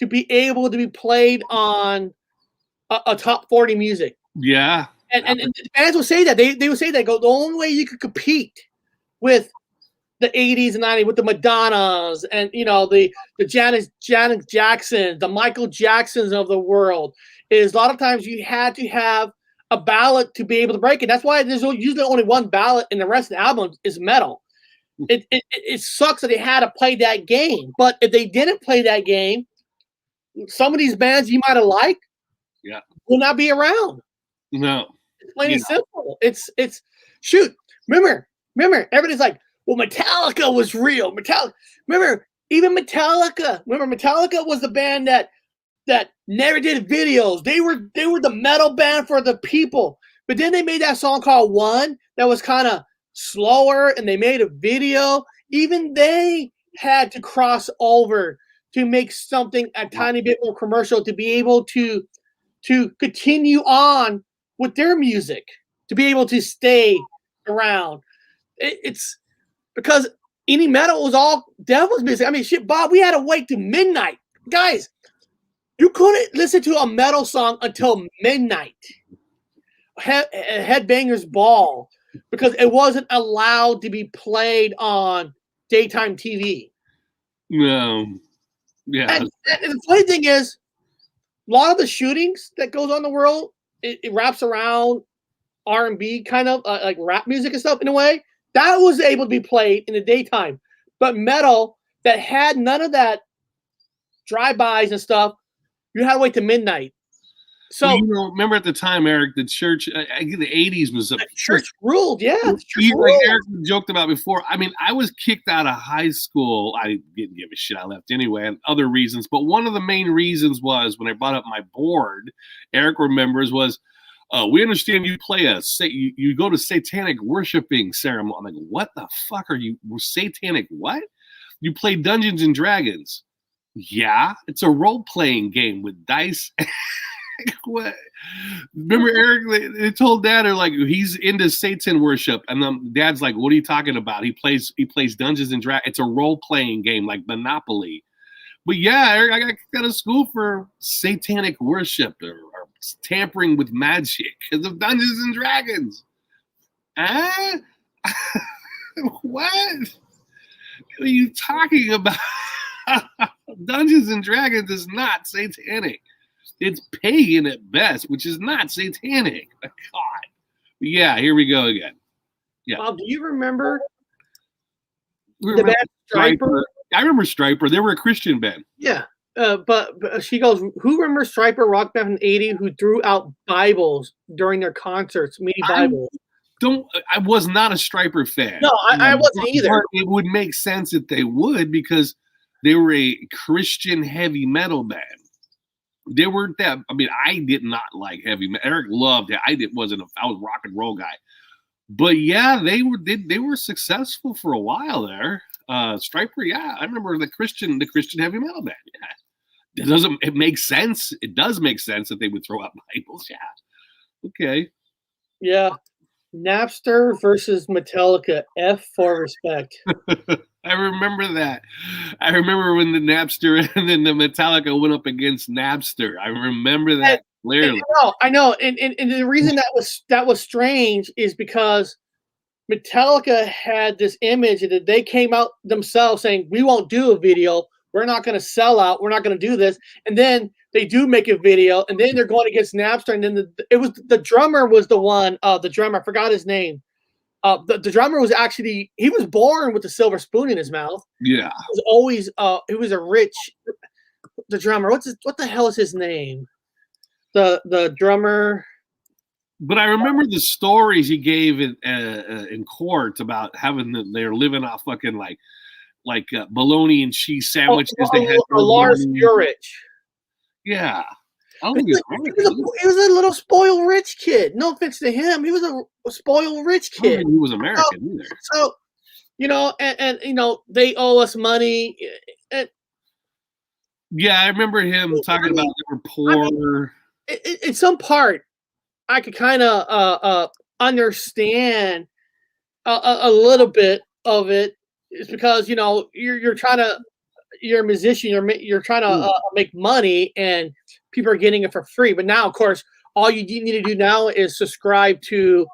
be played on a top 40 music. Yeah. And bands would say that. They would say that, the only way you could compete with the 80s and 90s, with the Madonnas and the Janet Jacksons, the Michael Jacksons of the world, is a lot of times you had to have a ballad to be able to break it. That's why there's usually only one ballad and the rest of the album is metal. It sucks that they had to play that game. But if they didn't play that game, some of these bands you might have liked will not be around. No. It's plain and simple. It's shoot. Remember, everybody's like, well, Metallica was real. Remember, even Metallica. Remember, Metallica was the band that never did videos. They were the metal band for the people. But then they made that song called One that was kind of slower, and they made a video. Even they had to cross over to make something a tiny bit more commercial to be able to continue on with their music, to be able to stay around. It's because any metal was all devil's music. I mean, shit, Bob, we had to wait to midnight. Guys, you couldn't listen to a metal song until midnight. Headbangers Ball, because it wasn't allowed to be played on daytime TV. No. Yeah. And the funny thing is, a lot of the shootings that goes on in the world, it wraps around R&B kind of like rap music and stuff in a way. That was able to be played in the daytime. But metal that had none of that drive-bys and stuff, you had to wait to midnight. So well, remember at the time, Eric, the church, I think the 80s was a church ruled. Yeah, like Eric joked about before. I mean, I was kicked out of high school. I didn't give a shit. I left anyway, and other reasons. But one of the main reasons was when I brought up my board, Eric remembers, was we understand you play you go to satanic worshiping ceremony. I'm like, what the fuck are you? Satanic what? You play Dungeons and Dragons. Yeah, it's a role-playing game with dice. What? Remember, Eric? They told Dad, they're like, he's into Satan worship, and then Dad's like, "What are you talking about? He plays Dungeons and Dragons. It's a role playing game like Monopoly." But yeah, Eric, I got kicked out of school for satanic worship or tampering with magic because of Dungeons and Dragons. What? What are you talking about? Dungeons and Dragons is not satanic. It's pagan at best, which is not satanic. God. Yeah, here we go again. Yeah. Bob, do you remember the band Striper? I remember Striper. They were a Christian band. Yeah. But she goes, who remembers Striper rock band in the 80s who threw out Bibles during their concerts, mini Bibles? I was not a Striper fan. No, I wasn't either. It would make sense that they would, because they were a Christian heavy metal band. They weren't that. I mean, I did not like heavy metal. Eric loved it. I was a rock and roll guy. But yeah, they were successful for a while there. Striper, yeah, I remember the Christian heavy metal band. Yeah, it makes sense. It does make sense that they would throw out Bibles. Yeah, okay. Yeah, Napster versus Metallica. F for respect. I remember that. I remember when the Napster and then the Metallica went up against Napster. I remember that clearly. I know. And the reason that was strange is because Metallica had this image that they came out themselves saying, we won't do a video. We're not going to sell out. We're not going to do this. And then they do make a video, and then they're going against Napster. And then the drummer was the one, the drummer, I forgot his name. The drummer was actually, he was born with a silver spoon in his mouth. Yeah. He was always, he was the drummer. What the hell is his name? The drummer. But I remember the stories he gave in court about they're living off fucking like bologna and cheese sandwiches. They had Lars Ulrich. Yeah. He was a little spoiled rich kid. No offense to him. He was a spoiled rich kid. I don't think he was American either. So, and they owe us money. Yeah, I remember him talking about they were poor. In some part, I could kind of understand a little bit of it. It's because you're a musician. You're trying to make money, and people are getting it for free. But now, of course, all you need to do now is subscribe to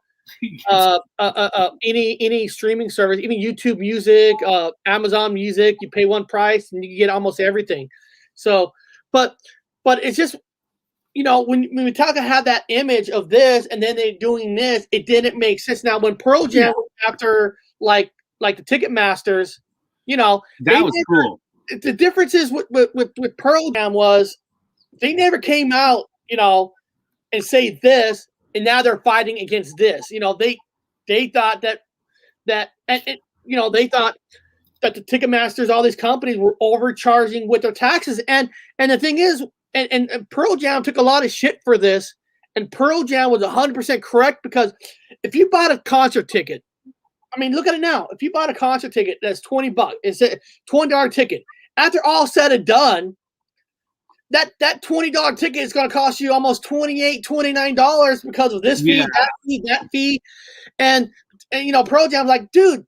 any streaming service, even YouTube Music, Amazon Music. You pay one price and you get almost everything. So, but it's just, when Metallica had that image of this and then they're doing this, it didn't make sense. Now, when Pearl Jam after like the Ticketmasters, that was cool. The difference is with Pearl Jam was they never came out, and say this. and now they're fighting against this. You know, they thought that you know, they thought that the Ticketmasters, all these companies were overcharging with their taxes. And the thing is, and Pearl Jam took a lot of shit for this. And Pearl Jam was 100% correct, because if you bought a concert ticket, I mean, look at it now. If you bought a concert ticket that's $20, it's a $20 ticket. After all said and done, that $20 ticket is going to cost you almost $28, $29 because of this fee, that fee. And you know, Pearl Jam's like, dude,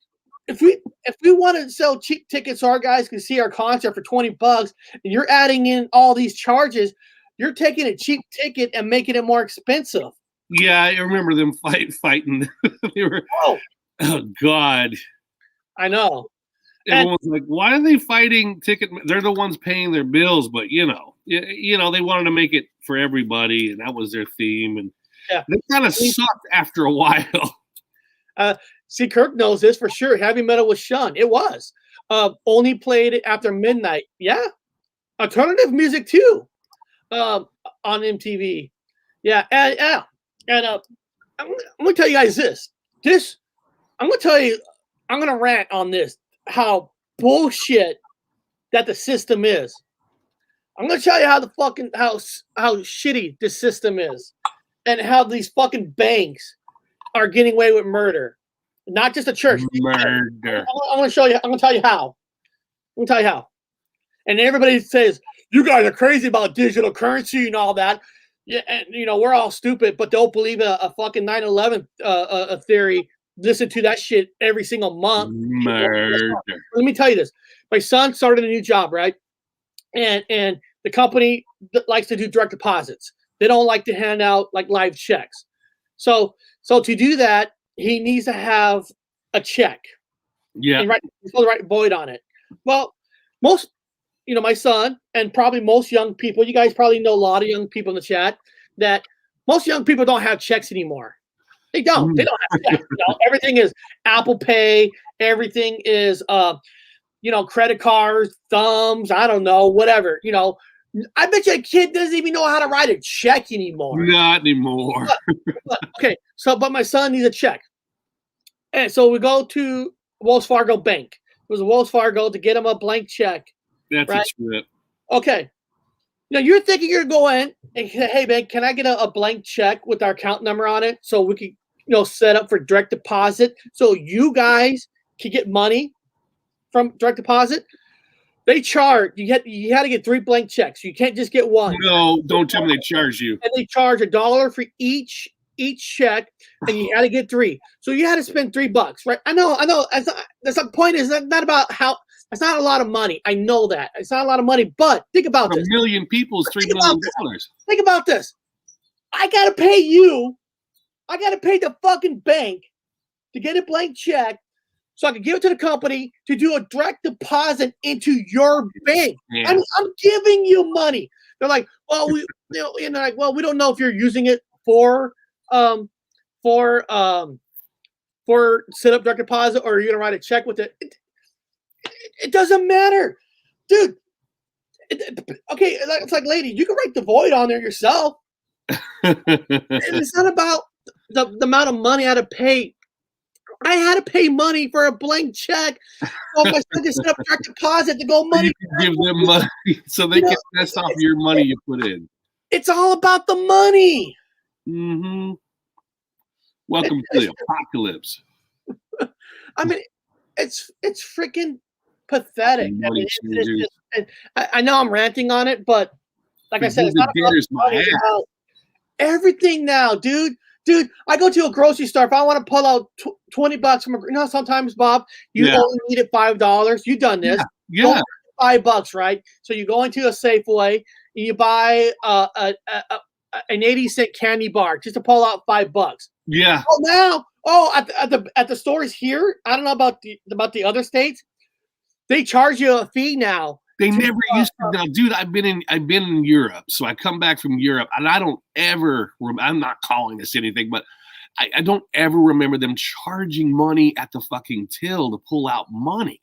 if we want to sell cheap tickets so our guys can see our concert for $20, and you're adding in all these charges, you're taking a cheap ticket and making it more expensive. Yeah, I remember them fighting. They were, oh God, I know. Everyone's like, why are they fighting ticket? They're the ones paying their bills, but you know, they wanted to make it for everybody, and that was their theme, and they kind of sucked after a while. See, Kirk knows this for sure. Heavy metal was shunned. It was only played after midnight. Yeah, alternative music too, on MTV. Yeah, and I'm gonna tell you guys this. I'm gonna rant on this. How bullshit that the system is. I'm gonna tell you how how shitty this system is, and how these fucking banks are getting away with murder. Not just a church. Murder. I'm gonna show you. I'm gonna tell you how. I'm gonna tell you how. And everybody says you guys are crazy about digital currency and all that. Yeah, and you know we're all stupid, but they'll believe a fucking 9/11 theory. Listen to that shit every single month. Murder. Let me tell you this. My son started a new job, right? And the company likes to do direct deposits. They don't like to hand out like live checks. So to do that, he needs to have a check. Yeah. And he's supposed to write void on it. Well, most, you know, my son and probably most young people, you guys probably know a lot of young people in the chat, that most young people don't have checks anymore. They don't. They don't have checks. You know? Everything is Apple Pay. Everything is, you know, credit cards, thumbs. I don't know, whatever. You know, I bet you a kid doesn't even know how to write a check anymore. Not anymore. Okay, but my son needs a check, and so we go to Wells Fargo Bank. It was a Wells Fargo to get him a blank check. That's right? a trip. Okay. Now you're thinking you're going and hey bank, can I get a blank check with our account number on it so we can, you know, set up for direct deposit so you guys can get money from direct deposit? They charge you had to get 3 blank checks. You can't just get one. No, don't tell me they charge you. And they charge $1 for each check, and you had to get 3. So you had to spend $3, right? I know. That's the point. Is not about how. It's not a lot of money. I know that it's not a lot of money, but think about this. A million people is $3 million. Think about this. I gotta pay you. I gotta pay the fucking bank to get a blank check, so I can give it to the company to do a direct deposit into your bank. Yeah. I'm giving you money. They're like, well, we don't know if you're using it for set up direct deposit or you're gonna write a check with it. It doesn't matter, dude. Okay, it's like, lady, you can write the void on there yourself. It's not about the amount of money I had to pay. I had to pay money for a blank check. So my son just set up direct deposit to go money. You can give them money so they can mess off your money you put in. It's all about the money. Mm-hmm. Welcome to the apocalypse. I mean, it's freaking pathetic. I mean, I know I'm ranting on it, but like I said, it's not about everything now, dude. Dude, I go to a grocery store. If I want to pull out $20 from sometimes, Bob, you only need it $5. You've done this. Yeah. $5, right? So you go into a Safeway and you buy an 80-cent candy bar just to pull out $5. Yeah. At the stores here, I don't know about the other states. They charge you a fee now. They never used to. Now, dude, I've been in Europe, so I come back from Europe, and I don't ever. I'm not calling this anything, but I don't ever remember them charging money at the fucking till to pull out money.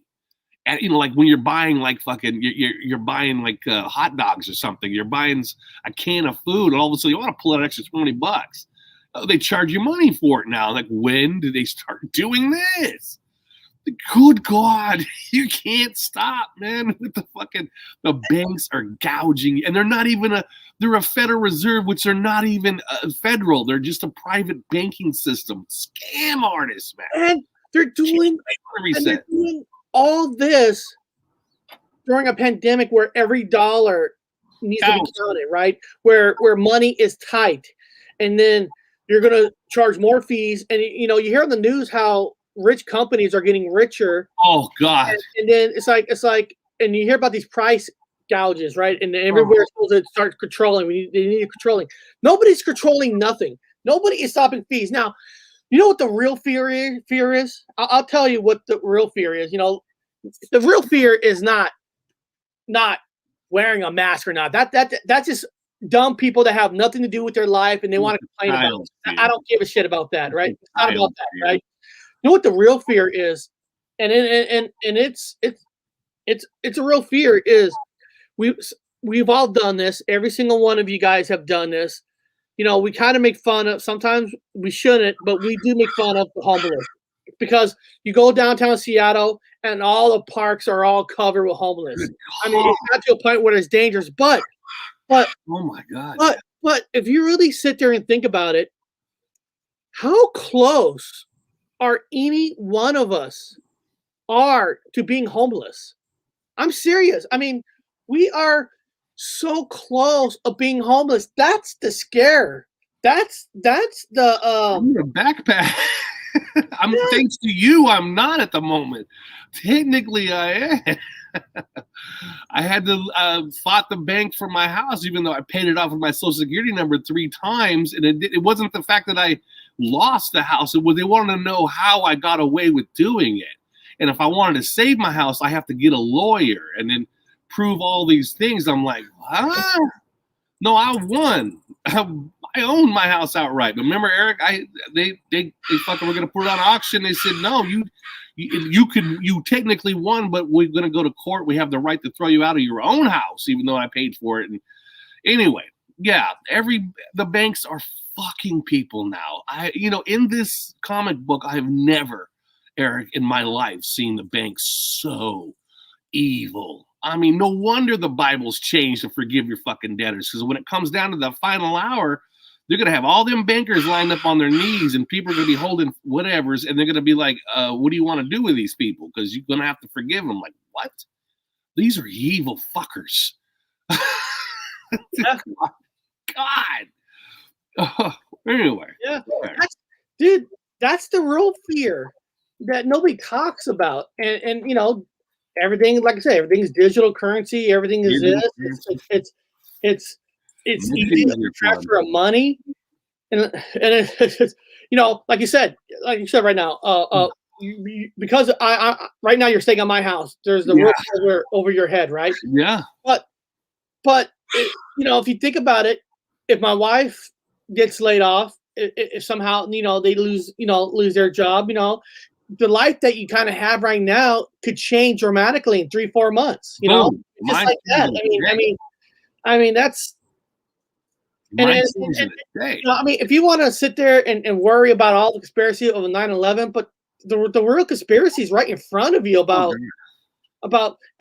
And like when you're buying like fucking, you're buying like hot dogs or something. You're buying a can of food, and all of a sudden you want to pull out an extra $20. Oh, they charge you money for it now. Like, when did they start doing this? Good God, you can't stop, man. With the banks are gouging, and they're not even they're a Federal Reserve, which are not even federal. They're just a private banking system. Scam artists, man. And they're doing all this during a pandemic where every dollar needs to be counted, right? Where money is tight, and then you're going to charge more fees. And you hear on the news how rich companies are getting richer. Oh God! And then it's like, and you hear about these price gouges, right? And everywhere is supposed to start controlling. They need controlling. Nobody's controlling nothing. Nobody is stopping fees. Now, you know what the real fear is? I'll tell you what the real fear is. The real fear is not wearing a mask or not. That's just dumb people that have nothing to do with their life and they want to complain about it. I don't give a shit about that, right? It's not about that, right? You know what the real fear is, and it's a real fear is we've all done this. Every single one of you guys have done this. We kind of make fun of. Sometimes we shouldn't, but we do make fun of the homeless because you go downtown Seattle and all the parks are all covered with homeless. I mean, it's not to a point where it's dangerous, but oh my God! But if you really sit there and think about it, how close are any one of us are to being homeless? I'm serious. I mean, we are so close of being homeless. That's the scare. That's the I'm a backpack. Thanks to you, I'm not at the moment. Technically, I am. I had to fought the bank for my house, even though I paid it off with my Social Security number 3 times, and it wasn't the fact that I lost the house. It was they wanted to know how I got away with doing it, and if I wanted to save my house, I have to get a lawyer and then prove all these things. I'm like, what? No, I won. I owned my house outright. Remember, Eric? They fucking were gonna put it on auction. They said no, you technically won, but we're gonna go to court. We have the right to throw you out of your own house, even though I paid for it. And anyway, yeah, the banks are fucking people now. In this comic book, I have never, Eric, in my life seen the banks so evil. I mean, no wonder the Bible's changed to forgive your fucking debtors, because when it comes down to the final hour, they're going to have all them bankers lined up on their knees, and people are going to be holding whatevers, and they're going to be like, what do you want to do with these people? Because you're going to have to forgive them. Like, what? These are evil fuckers. God. Anyway. Yeah. That's the real fear that nobody talks about. And everything, like I said, everything's digital currency. Everything is this. It's easy to transfer of money, and it's like you said right now. Because I right now you're staying at my house. There's the roof over your head, right? Yeah. But if you think about it, if my wife gets laid off, if somehow they lose their job, the life that you kind of have right now could change dramatically in 3-4 months. Just like that. I mean that's. If you want to sit there and worry about all the conspiracy of 9/11, but the real conspiracy is right in front of you about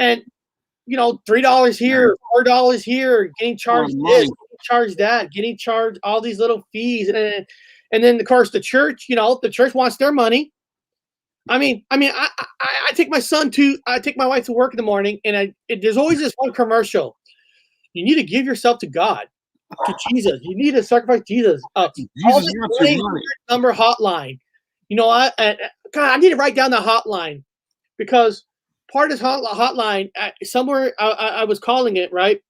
$3 here, $4 here, getting charged this, getting charged that, getting charged all these little fees, and then of course the church, the church wants their money. I take my wife to work in the morning, and there's always this one commercial. You need to give yourself to God. To Jesus, you need to sacrifice Jesus. Jesus number hotline. I need to write down the hotline, because part of this hotline somewhere I was calling it, right,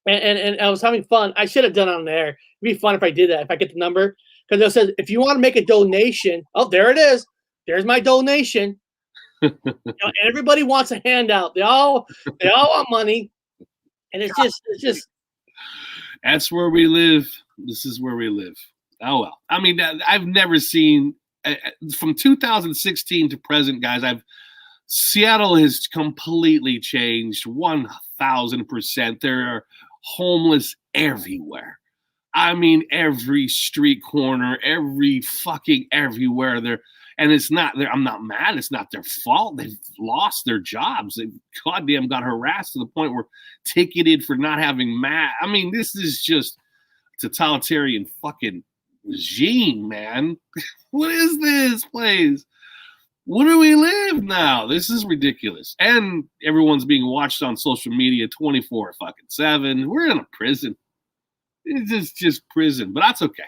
and I was having fun. I should have done it on there. It'd be fun if I did that. If I get the number, because it says if you want to make a donation. Oh, there it is. There's my donation. Everybody wants a handout. They all want money, and it's just. That's where we live. This is where we live. Oh, well. I mean, I've never seen from 2016 to present, guys. Seattle has completely changed 1,000%. There are homeless everywhere. I mean, every street corner, every fucking everywhere there. And it's not there. I'm not mad. It's not their fault. They've lost their jobs. They goddamn got harassed to the point where ticketed for not having mask. I mean, this is just totalitarian fucking regime, man. What is this place? Where do we live now? This is ridiculous. And everyone's being watched on social media 24/7. We're in a prison. It's just prison, but that's okay.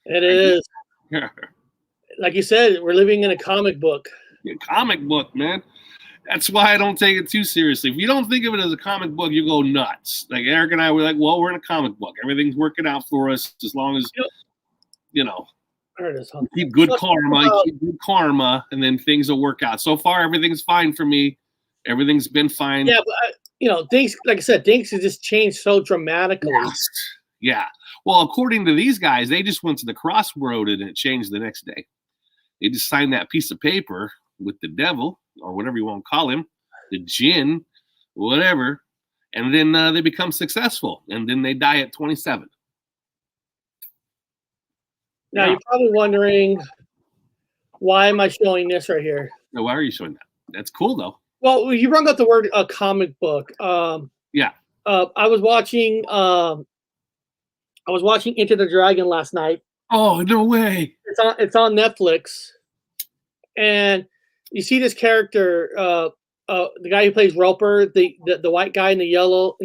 It is. Like you said, we're living in a comic book. A comic book, man. That's why I don't take it too seriously. If you don't think of it as a comic book, you go nuts. Like Eric and I were like, well, we're in a comic book. Everything's working out for us as long as, keep good karma, and then things will work out. So far, everything's fine for me. Everything's been fine. Yeah, but things, like I said, things have just changed so dramatically. Yes. Yeah. Well, according to these guys, they just went to the Crossroads and it changed the next day. They just signed that piece of paper with the devil, or whatever you want to call him, the djinn, whatever, and then they become successful, and then they die at 27. Now, You're probably wondering, why am I showing this right here? Now, why are you showing that? That's cool, though. Well, you brought up the word comic book. Yeah. I was watching Into the Dragon last night. Oh, no way. It's on Netflix. And you see this character, the guy who plays Roper, the white guy in the yellow.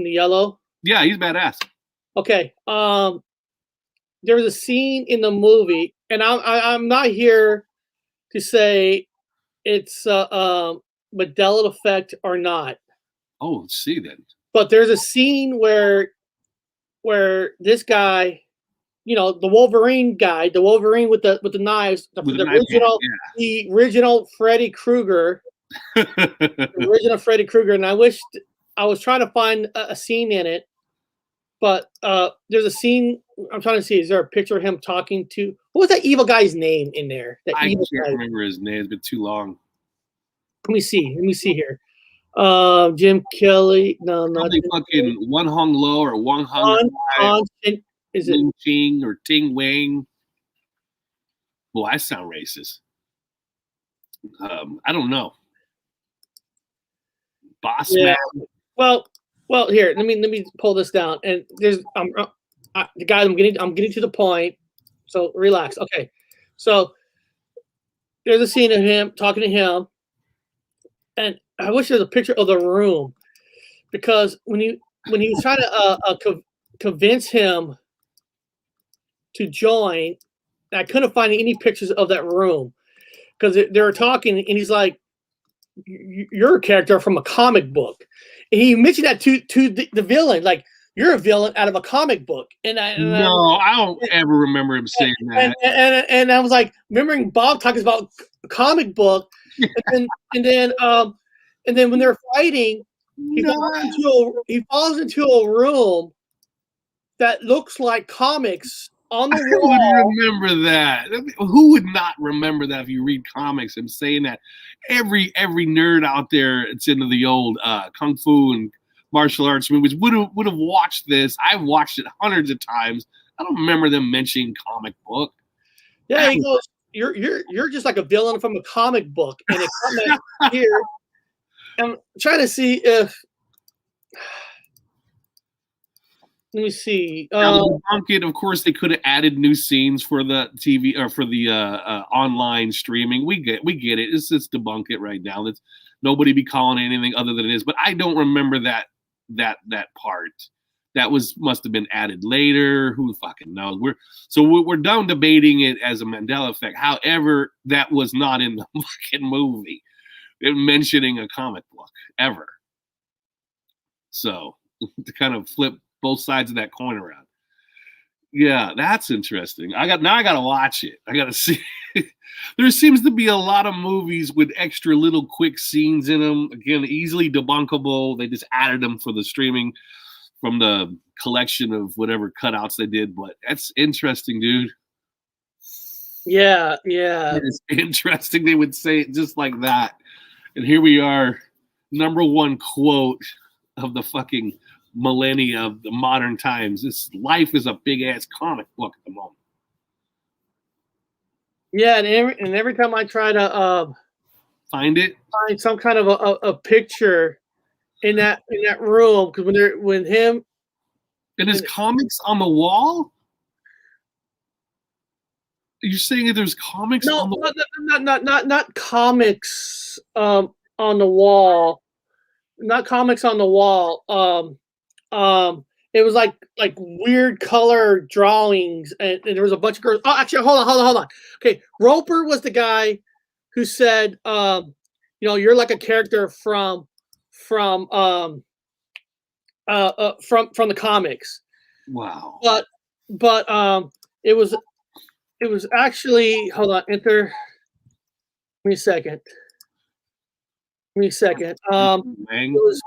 Yeah, he's badass. Okay. There was a scene in the movie, and I'm not here to say it's Mandela effect or not. Oh, let's see then. But there's a scene where this guy, the Wolverine guy, the Wolverine with the knives, the original Freddy Krueger, and I wished I was trying to find a scene in it, but there's a scene I'm trying to see. Is there a picture of him talking to, what was that evil guy's name in there? I can't remember his name. It's been too long. Let me see here. Jim Kelly. No, not fucking One Hung Lo or One Hung. Is it Ching or Ting Wang? Well, I sound racist. I don't know. Boss man. Well, here. Let me pull this down. And there's guys. I'm getting to the point. So relax. Okay. So there's a scene of him talking to him, and I wish there was a picture of the room, because when he was trying to convince him to join, I couldn't find any pictures of that room, because they were talking, and he's like, "You're a character from a comic book," and he mentioned that to the villain, like, "You're a villain out of a comic book." I don't ever remember him saying that. And I was like, remembering Bob talking about comic book, and then when they're fighting, he falls into a room that looks like comics on the wall. Who would remember that? Who would not remember that if you read comics? I'm saying that every nerd out there, it's into the old kung fu and martial arts movies would have watched this. I've watched it hundreds of times. I don't remember them mentioning comic book. Yeah, he goes, "You're just like a villain from a comic book," and it comes here. I'm trying to see if. Let me see. Of course, they could have added new scenes for the TV or for the online streaming. We get it. It's just debunk it right now. That's nobody be calling it anything other than it is. But I don't remember that part. That must have been added later. Who fucking knows? We're done debating it as a Mandela effect. However, that was not in the fucking movie. Mentioning a comic book ever. So to kind of flip both sides of that coin around. Yeah, that's interesting. I gotta watch it. I gotta see. There seems to be a lot of movies with extra little quick scenes in them. Again, easily debunkable. They just added them for the streaming from the collection of whatever cutouts they did. But that's interesting, dude. Yeah. It's interesting they would say it just like that. And here we are, number one quote of the fucking millennia of the modern times. This life is a big ass comic book at the moment. Yeah, and every time I try to Find it. find some kind of a picture in that room, because when him And there's comics on the wall. Are you saying that there's comics on the wall? not comics on the wall, not comics on the wall. It was like weird color drawings, and there was a bunch of girls. Oh, actually, hold on. Okay, Roper was the guy who said, you're like a character from the comics. Wow. But it was actually, hold on, enter. Give me a second. It was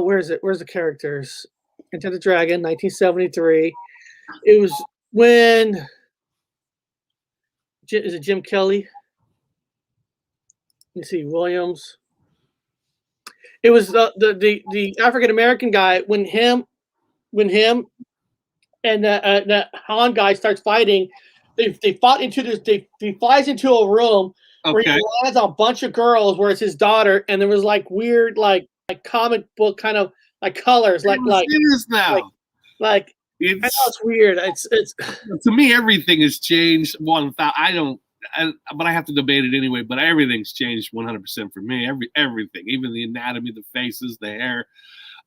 where is it? Where's the characters? Enter the Dragon, 1973. It was when is it Jim Kelly? Let me see, Williams. It was the African American guy when him and that Han guy starts fighting. They fought into this. He flies into a room where he lands on a bunch of girls, where it's his daughter, and there was like weird like comic book kind of like colors, I know it's weird. It's to me everything has changed. But I have to debate it anyway. But everything's changed 100% for me. Everything, even the anatomy, the faces, the hair.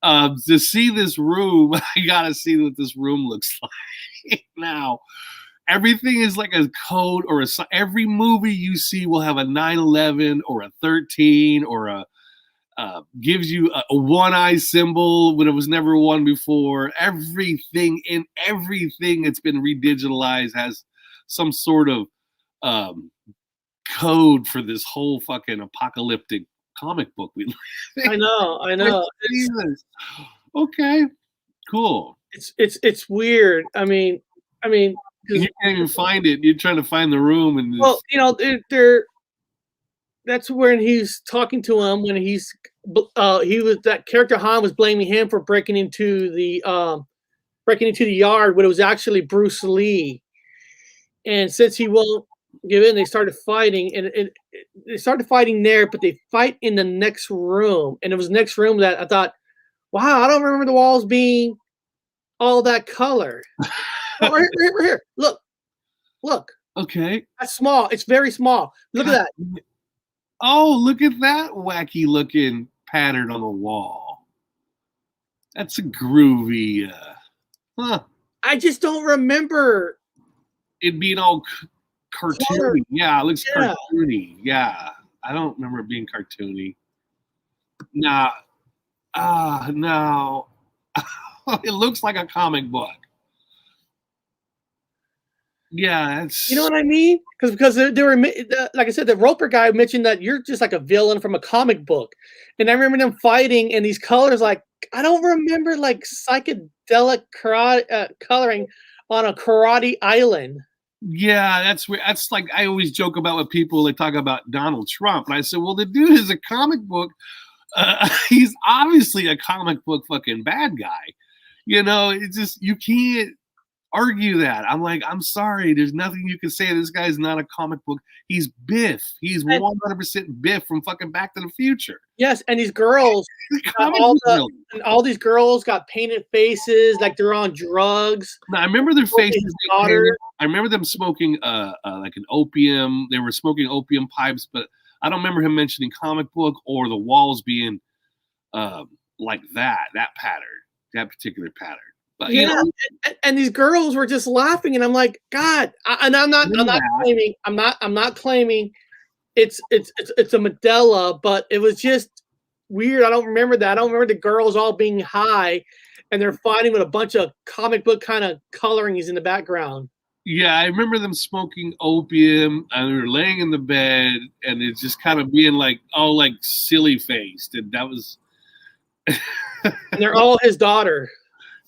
To see this room, I gotta see what this room looks like now. Everything is like a code or every movie you see will have a 9/11 or a 13 or a gives you a one-eye symbol when it was never one before. Everything that's been redigitalized has some sort of code for this whole fucking apocalyptic comic book. I know. Okay, cool. It's weird. I mean, you can't even find it. You're trying to find the room, and that's when he's talking to him when he was that character. Han was blaming him for breaking into the yard when it was actually Bruce Lee, and since he won't give in, they started fighting, and they started fighting there, but they fight in the next room, and it was the next room that I thought, wow, I don't remember the walls being all that color. Oh, right here. Look. Okay. That's small. It's very small. Look at that. Oh, look at that wacky looking pattern on the wall. That's a groovy. I just don't remember it being all cartoony. Yeah, it looks cartoony. Yeah, I don't remember it being cartoony. No. It looks like a comic book. Yeah, you know what I mean? Because they were, like I said, the Roper guy mentioned that you're just like a villain from a comic book, and I remember them fighting in these colors. Like I don't remember like psychedelic karate, coloring on a karate island. Yeah, that's where that's like I always joke about with people. They talk about Donald Trump, and I said, well, the dude is a comic book. He's obviously a comic book fucking bad guy. It's just you can't argue that. I'm like, I'm sorry, there's nothing you can say. This guy's not a comic book. He's Biff. He's 100% Biff from fucking Back to the Future. Yes, and these girls, all these girls got painted faces like they're on drugs. Now, I remember their faces. I remember them smoking like an opium. They were smoking opium pipes, but I don't remember him mentioning comic book or the walls being like that pattern, that particular pattern. But, and these girls were just laughing, and I'm like, God, I'm not claiming it's a Mandela, but it was just weird. I don't remember that. I don't remember the girls all being high, and they're fighting with a bunch of comic book kind of colorings in the background. Yeah, I remember them smoking opium, and they were laying in the bed, and it's just kind of being like all like silly faced, and that was. And they're all his daughter.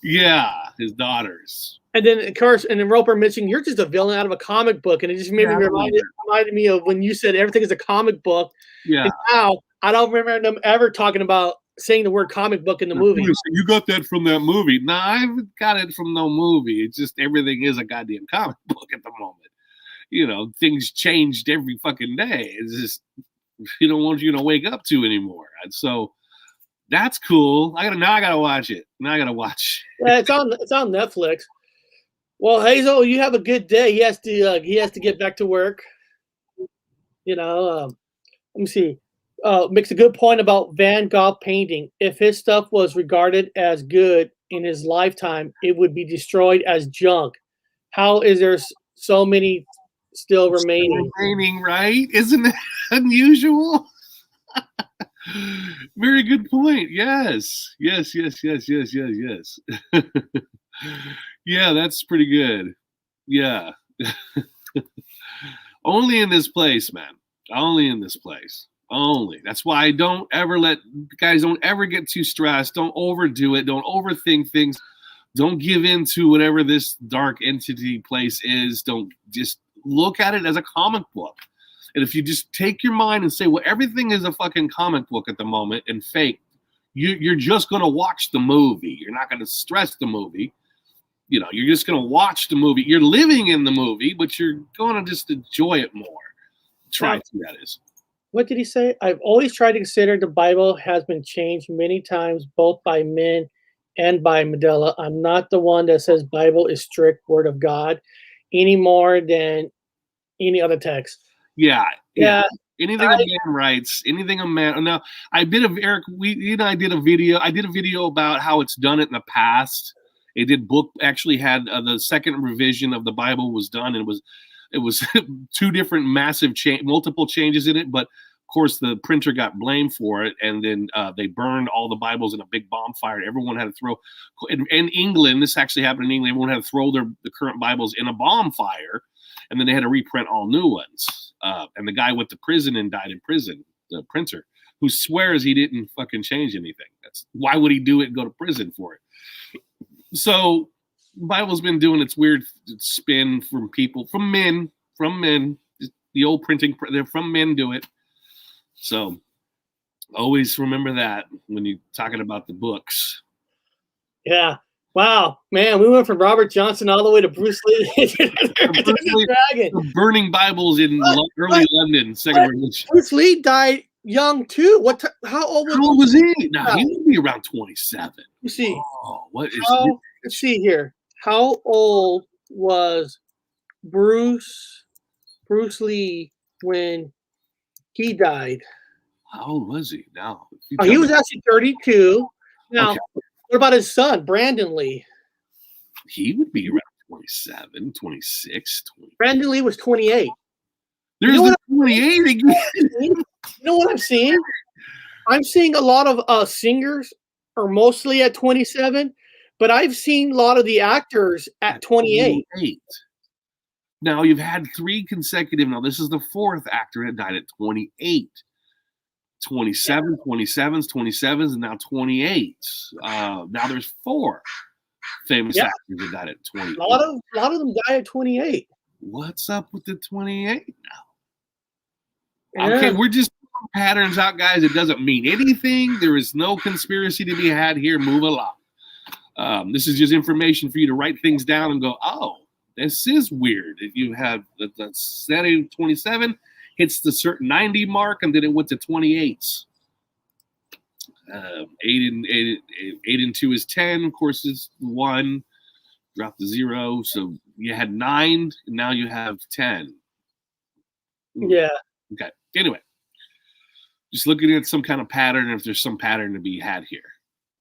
Yeah, his daughters. And then, of course, Roper mentioning you're just a villain out of a comic book, and it just reminded me of when you said everything is a comic book. Yeah. And now I don't remember them ever talking about saying the word comic book in the movie. You got that from that movie. No, I haven't got it from no movie. It's just everything is a goddamn comic book at the moment. You know, things changed every fucking day. It's just you don't want you to wake up to anymore. And so that's cool. I gotta watch it. Now I gotta watch. Yeah, it's on Netflix. Well, Hazel, you have a good day. He has to get back to work. You know, let me see. Makes a good point about Van Gogh painting. If his stuff was regarded as good in his lifetime, it would be destroyed as junk. How is there so many still remaining? Right? Isn't that unusual? Very good point. Yes. Yeah, that's pretty good. Yeah. Only in this place, man. Only in this place. Only. That's why I don't ever don't ever get too stressed. Don't overdo it. Don't overthink things. Don't give in to whatever this dark entity place is. Don't just look at it as a comic book. And if you just take your mind and say, well, everything is a fucking comic book at the moment and fake, you're just going to watch the movie. You're not going to stress the movie. You know, you're just going to watch the movie. You're living in the movie, but you're going to just enjoy it more. Try to, that is. What did he say? I've always tried to consider the Bible has been changed many times, both by men and by Medela. I'm not the one that says Bible is strict word of God any more than any other text. Yeah. Anything a man writes, anything a man. Now, I did I did a video about how it's done it in the past. It did actually had the second revision of the Bible was done, and it was two different massive multiple changes in it. But of course, the printer got blamed for it, and then they burned all the Bibles in a big bonfire. Everyone had to throw. In England, this actually happened in England. Everyone had to throw the current Bibles in a bonfire, and then they had to reprint all new ones. And the guy went to prison and died in prison. The printer, who swears he didn't fucking change anything. Why would he do it and go to prison for it? So Bible's been doing its weird spin from men, the old printing, they're from men do it. So always remember that when you're talking about the books. Yeah. Wow, man, we went from Robert Johnson all the way to Bruce Lee. Burning Bibles in early London, Second Revolution. Bruce Lee died young too. How old was he? No, he would be around 27. You see. Oh, what is let's see here. How old was Bruce Lee when he died? How old was he? Now he was actually 32. Now, what about his son, Brandon Lee? He would be around 27, 26. 20. Brandon Lee was 28. There's 28 again. You know what I'm seeing? I'm seeing a lot of singers are mostly at 27, but I've seen a lot of the actors at 28. Now, you've had 3 consecutive. Now, this is the 4th actor that died at 28. 27, 27s, 27s, and now 28s. Now there's 4 famous actors that died at 28. A lot of them die at 28. What's up with the 28 now? Yeah. Okay, we're just throwing patterns out, guys. It doesn't mean anything. There is no conspiracy to be had here. Move along. This is just information for you to write things down and go, oh, this is weird. If you have the Saturday 27, hits the certain 90 mark, and then it went to 28s. 8 and 2 is 10. Of course, it's 1. Drop the 0. So you had 9, and now you have 10. Yeah. Okay. Anyway, just looking at some kind of pattern, if there's some pattern to be had here.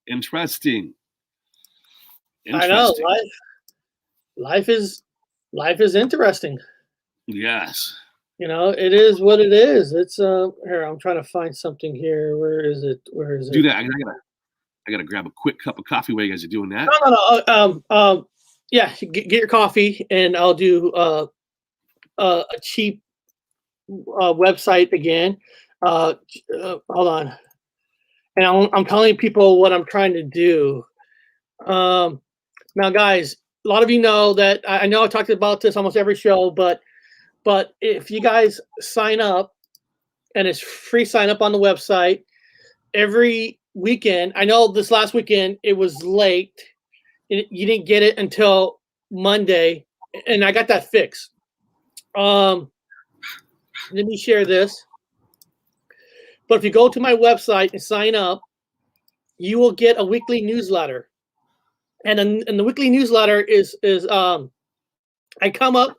Interesting. I know. Life is interesting. Yes. You know, it is what it is. It's here. I'm trying to find something here. Where is it? Do that. I gotta grab a quick cup of coffee while you guys are doing that. No. Yeah, get your coffee, and I'll do a cheap website again. Hold on, and I'm telling people what I'm trying to do. Now, guys, a lot of you know that I know I talked about this almost every show, but if you guys sign up, and it's free sign up on the website, every weekend. I know this last weekend it was late. You didn't get it until Monday, and I got that fixed. Let me share this. But if you go to my website and sign up, you will get a weekly newsletter. And the weekly newsletter is I come up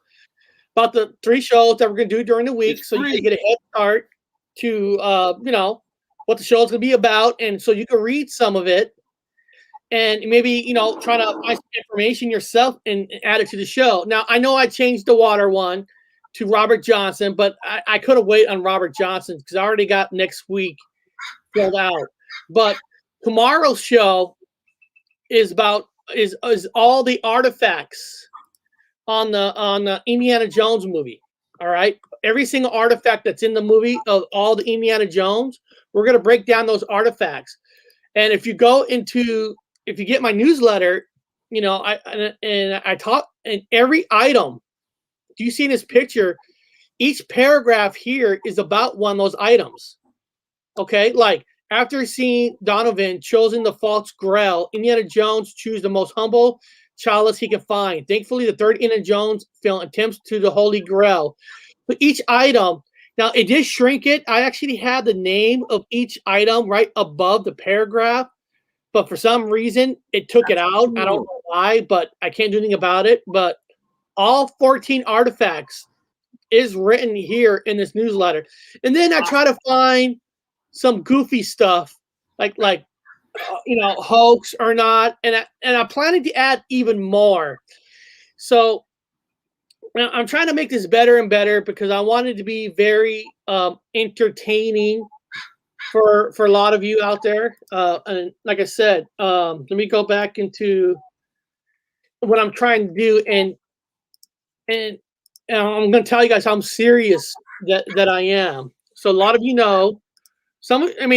about the 3 shows that we're gonna do during the week, It's so you free. can get a head start to what the show is gonna be about, and so you can read some of it, and maybe try to find some information yourself and add it to the show. Now I know I changed the water one to Robert Johnson, but I could have waited on Robert Johnson because I already got next week filled out. But tomorrow's show is about is all the artifacts on the Indiana Jones movie. All right, every single artifact that's in the movie of all the Indiana Jones, we're gonna break down those artifacts. And if you get my newsletter, I talk, and every item. Do you see in this picture? Each paragraph here is about one of those items. Okay, like after seeing Donovan chosen the false grail, Indiana Jones choose the most humble chalice he can find. Thankfully, the third Indiana Jones film attempts to the Holy Grail. But each item, now it did shrink it. I actually had the name of each item right above the paragraph, but for some reason it took it out. I don't know why, but I can't do anything about it. But all 14 artifacts is written here in this newsletter. And then I try to find some goofy stuff like hoax or not, and I'm planning to add even more. So I'm trying to make this better and better because I want it to be very entertaining for a lot of you out there. And like I said, let me go back into what I'm trying to do, and I'm going to tell you guys how serious that I am. So a lot of you know.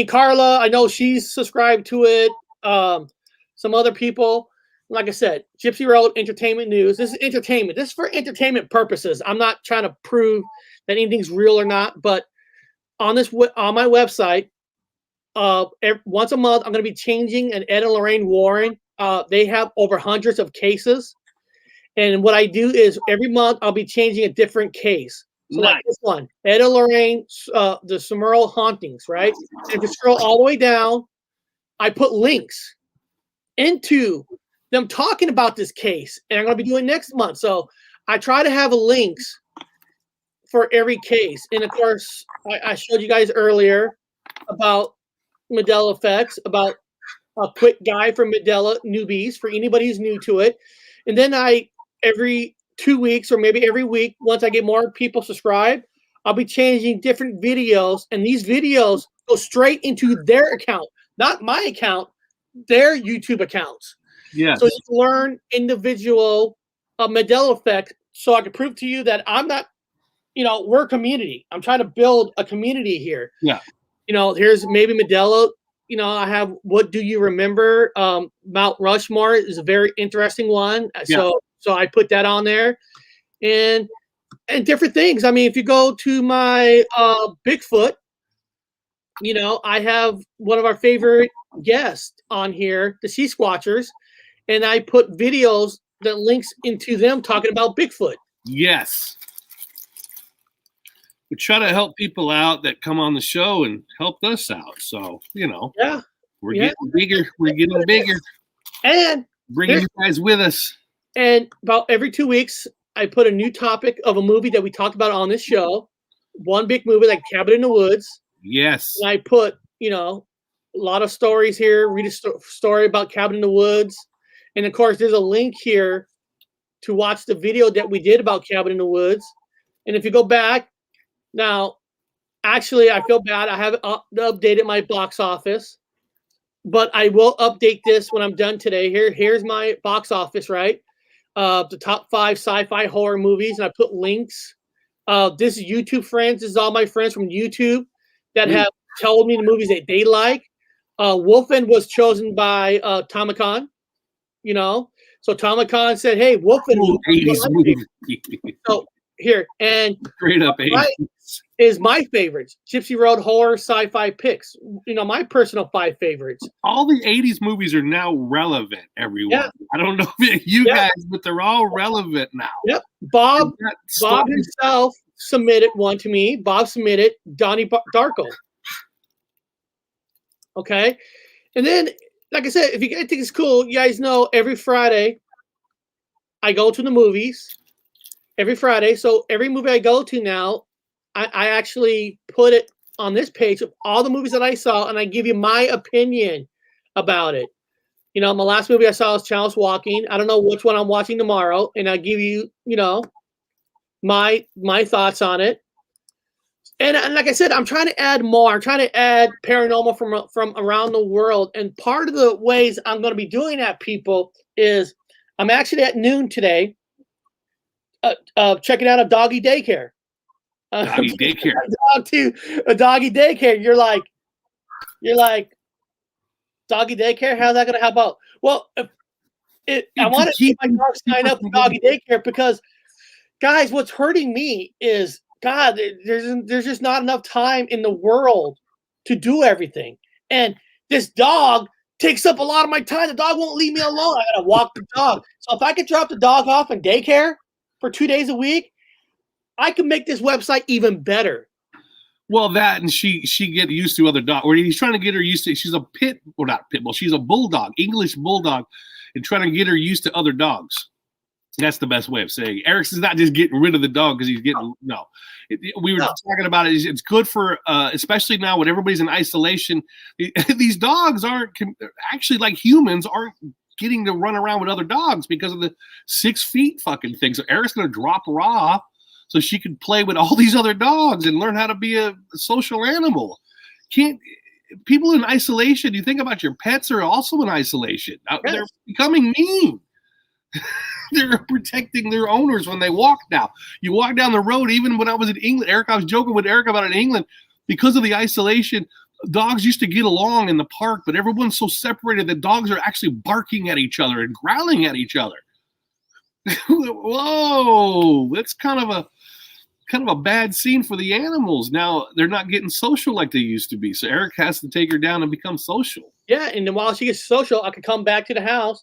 Carla, I know she's subscribed to it. Some other people, like I said, Gypsy Road Entertainment News. This is entertainment. This is for entertainment purposes. I'm not trying to prove that anything's real or not. But on my website, once a month, I'm going to be changing an Ed and Lorraine Warren. They have over hundreds of cases, and what I do is every month I'll be changing a different case. So nice. Like this one, Ed and Lorraine, the Summerall hauntings, right? And if you scroll all the way down, I put links into them talking about this case, and I'm going to be doing next month. So I try to have links for every case. And of course, I showed you guys earlier about Mandela effects, about a quick guide for Mandela newbies, for anybody who's new to it. And then every 2 weeks or maybe every week, once I get more people subscribed, I'll be changing different videos, and these videos go straight into their account, not my account, their YouTube accounts. Yes. So you can learn individual Mandela effect, so I can prove to you that I'm not, we're a community. I'm trying to build a community here. Yeah. Here's maybe Mandela. I have What Do You Remember? Mount Rushmore is a very interesting one. Yeah. So I put that on there, and different things. If you go to my Bigfoot, I have one of our favorite guests on here, the Sea Squatchers, and I put videos that links into them talking about Bigfoot. Yes. We try to help people out that come on the show and help us out. So, yeah, we're getting bigger. We're getting bigger. And bringing you guys with us. And about every 2 weeks, I put a new topic of a movie that we talked about on this show. One big movie like Cabin in the Woods. Yes. And I put, a lot of stories here. Read a story about Cabin in the Woods. And, of course, there's a link here to watch the video that we did about Cabin in the Woods. And if you go back, now, actually, I feel bad. I haven't updated my box office. But I will update this when I'm done today. Here's my box office, right? The top 5 sci-fi horror movies, and I put links. This is YouTube friends. This is all my friends from YouTube that have told me the movies that they like. Wolfen was chosen by Tomicon, So Tomicon said, "Hey, Wolfen." 80s movie. So here, and straight up 80s. is my favorites. Gypsy Road horror sci-fi picks. My personal 5 favorites. All the 80s movies are now relevant, everyone. Yeah. I don't know if you guys, but they're all relevant now. Yep. Bob himself submitted one to me. Bob submitted Donnie Darko. Okay. And then, like I said, if you guys think it's cool, you guys know every Friday I go to the movies. Every Friday. So every movie I go to now, I actually put it on this page of all the movies that I saw, and I give you my opinion about it. My last movie I saw was Child's Walking. I don't know which one I'm watching tomorrow, and I give you, my thoughts on it. And like I said, I'm trying to add more. I'm trying to add paranormal from around the world. And part of the ways I'm going to be doing that, people, is I'm actually at noon today checking out a doggy daycare. Doggy daycare. A doggy daycare. You're like, doggy daycare? How's that going to help out? Well, I want to keep my dog sign up for doggy daycare because, guys, what's hurting me is, God, there's just not enough time in the world to do everything. And this dog takes up a lot of my time. The dog won't leave me alone. I got to walk the dog. So if I could drop the dog off in daycare for 2 days a week, I can make this website even better. Well, that and she get used to other dogs. Or he's trying to get her used to. She's a not pit bull. She's a bulldog, English bulldog, and trying to get her used to other dogs. That's the best way of saying it. Erickson's not just getting rid of the dog because he's getting no. We were talking about it. It's good for especially now when everybody's in isolation. These dogs aren't actually like humans aren't getting to run around with other dogs because of the 6 feet fucking thing. So Eric's gonna drop her off so she can play with all these other dogs and learn how to be a social animal. People in isolation, you think about your pets are also in isolation. Yes. They're becoming mean. They're protecting their owners when they walk now. You walk down the road, even when I was in England, I was joking with Eric about it in England, because of the isolation, dogs used to get along in the park, but everyone's so separated that dogs are actually barking at each other and growling at each other. Whoa, that's kind of a bad scene for the animals. Now they're not getting social like they used to be. So Eric has to take her down and become social. Yeah, and then while she gets social, I can come back to the house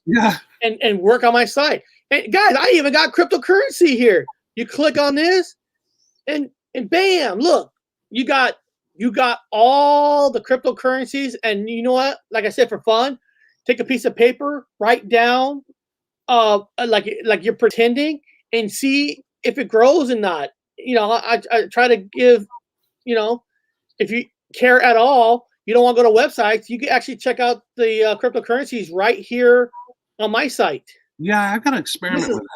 and work on my site. And guys, I even got cryptocurrency here. You click on this and bam, look, you got all the cryptocurrencies. And you know what? Like I said, for fun, take a piece of paper, write down like you're pretending and see if it grows or not. I try to give, if you care at all, you don't want to go to websites, you can actually check out the cryptocurrencies right here on my site. Yeah, I've got to experiment with that.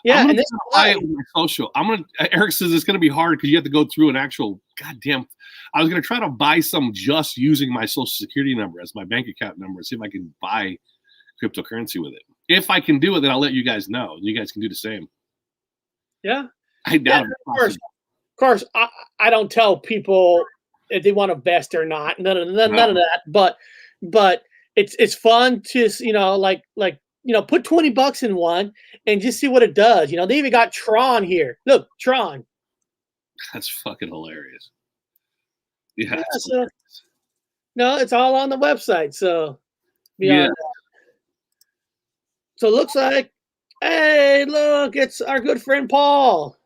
Yeah, and this is buy it with my social. Eric says it's gonna be hard because you have to go through an actual goddamn. I was gonna try to buy some just using my social security number as my bank account number, see if I can buy cryptocurrency with it. If I can do it, then I'll let you guys know. You guys can do the same. Yeah. I doubt it. Of course, I don't tell people if they want to invest or not. None of that. But it's fun to put $20 in one and just see what it does. They even got Tron here. Look, Tron. That's fucking hilarious. Yeah. No, it's all on the website. So yeah. So it looks like, hey, look, it's our good friend Paul.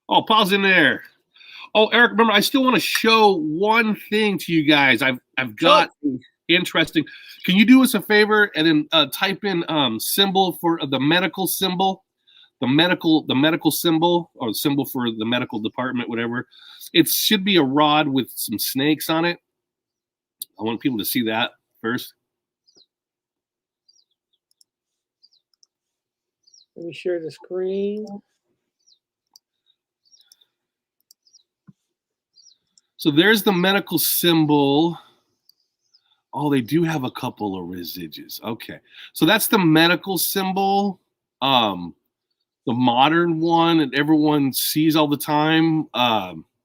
Oh, Paul's in there. Oh, Eric, remember, I still want to show one thing to you guys. I've got interesting. Can you do us a favor and then type in symbol for the medical symbol, the medical symbol, or symbol for the medical department, whatever. It should be a rod with some snakes on it. I want people to see that first. Let me share the screen. So there's the medical symbol. Oh, they do have a couple of residues. Okay. So that's the medical symbol. The modern one that everyone sees all the time,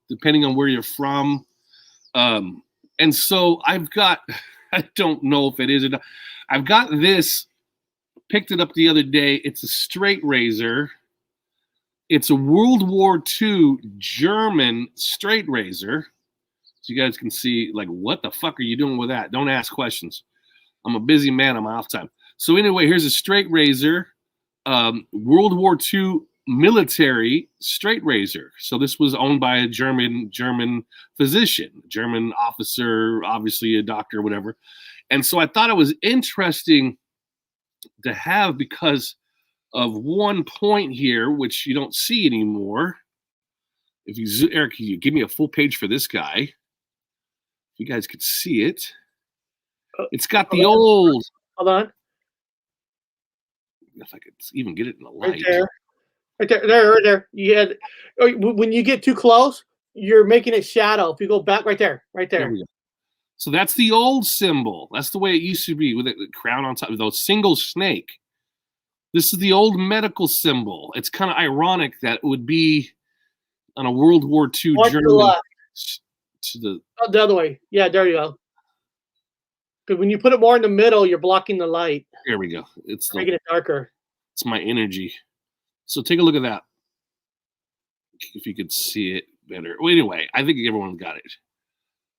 depending on where you're from. And so I've got, I don't know if it is or not. I've got this, picked it up the other day. It's a straight razor. It's a World War II German straight razor. So you guys can see, like, what the fuck are you doing with that? Don't ask questions. I'm a busy man on my off time. So anyway, here's a straight razor, World War II military straight razor. So this was owned by a German physician, German officer, obviously a doctor, whatever. And so I thought it was interesting to have because of one point here, which you don't see anymore. If you, Eric, can you give me a full page for this guy? If you guys could see it. It's got the old. Hold on. If I could even get it in the light. Right there. You had, when you get too close, you're making it shadow. If you go back, right there. There we go. So that's the old symbol. That's the way it used to be with the crown on top of those single snake. This is the old medical symbol. It's kind of ironic that it would be on a World War II German. To the other way. Yeah, there you go. Because when you put it more in the middle, you're blocking the light. There we go. It's making it darker. It's my energy. So take a look at that. If you could see it better. Well, anyway, I think everyone got it.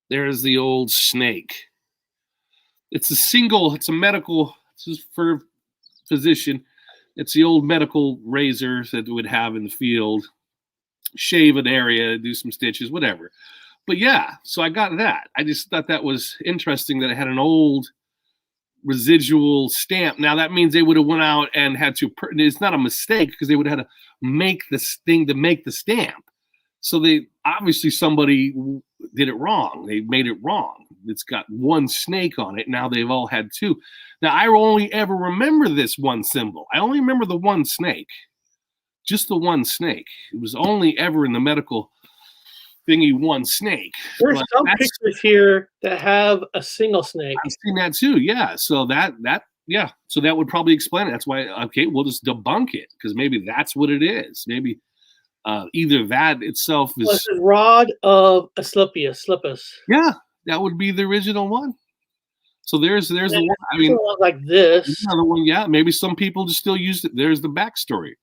There's the old snake. It's a medical, this is for physician. It's the old medical razor that we would have in the field. Shave an area, do some stitches, whatever. But yeah, so I got that. I just thought that was interesting that it had an old residual stamp. Now that means they would have went out and had to, it's not a mistake because they would have had to make this thing to make the stamp. So they, obviously somebody did it wrong. They made it wrong. It's got one snake on it. Now they've all had two. Now I only ever remember this one symbol. I only remember the one snake, just the one snake. It was only ever in the medical thingy one snake. There's some pictures here that have a single snake. I've seen that too. Yeah. So yeah. So that would probably explain it. That's why, okay, we'll just debunk it because maybe that's what it is. Maybe either that itself is it's a rod of Asclepius. Yeah, that would be the original one. So there's the one. I mean, like this. Another one. Yeah, maybe some people just still use it. There's the backstory.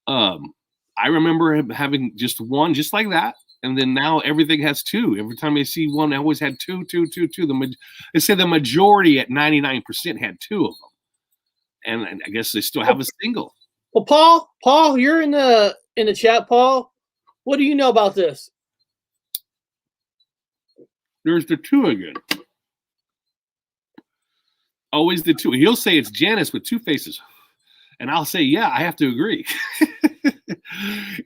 I remember having just one, just like that. And then now everything has two. Every time I see one, I always had two. They say the majority at 99% had two of them. And I guess they still have a single. Well, Paul, you're in the chat, Paul. What do you know about this? There's the two again. Always the two. He'll say it's Janus with two faces. And I'll say, yeah, I have to agree.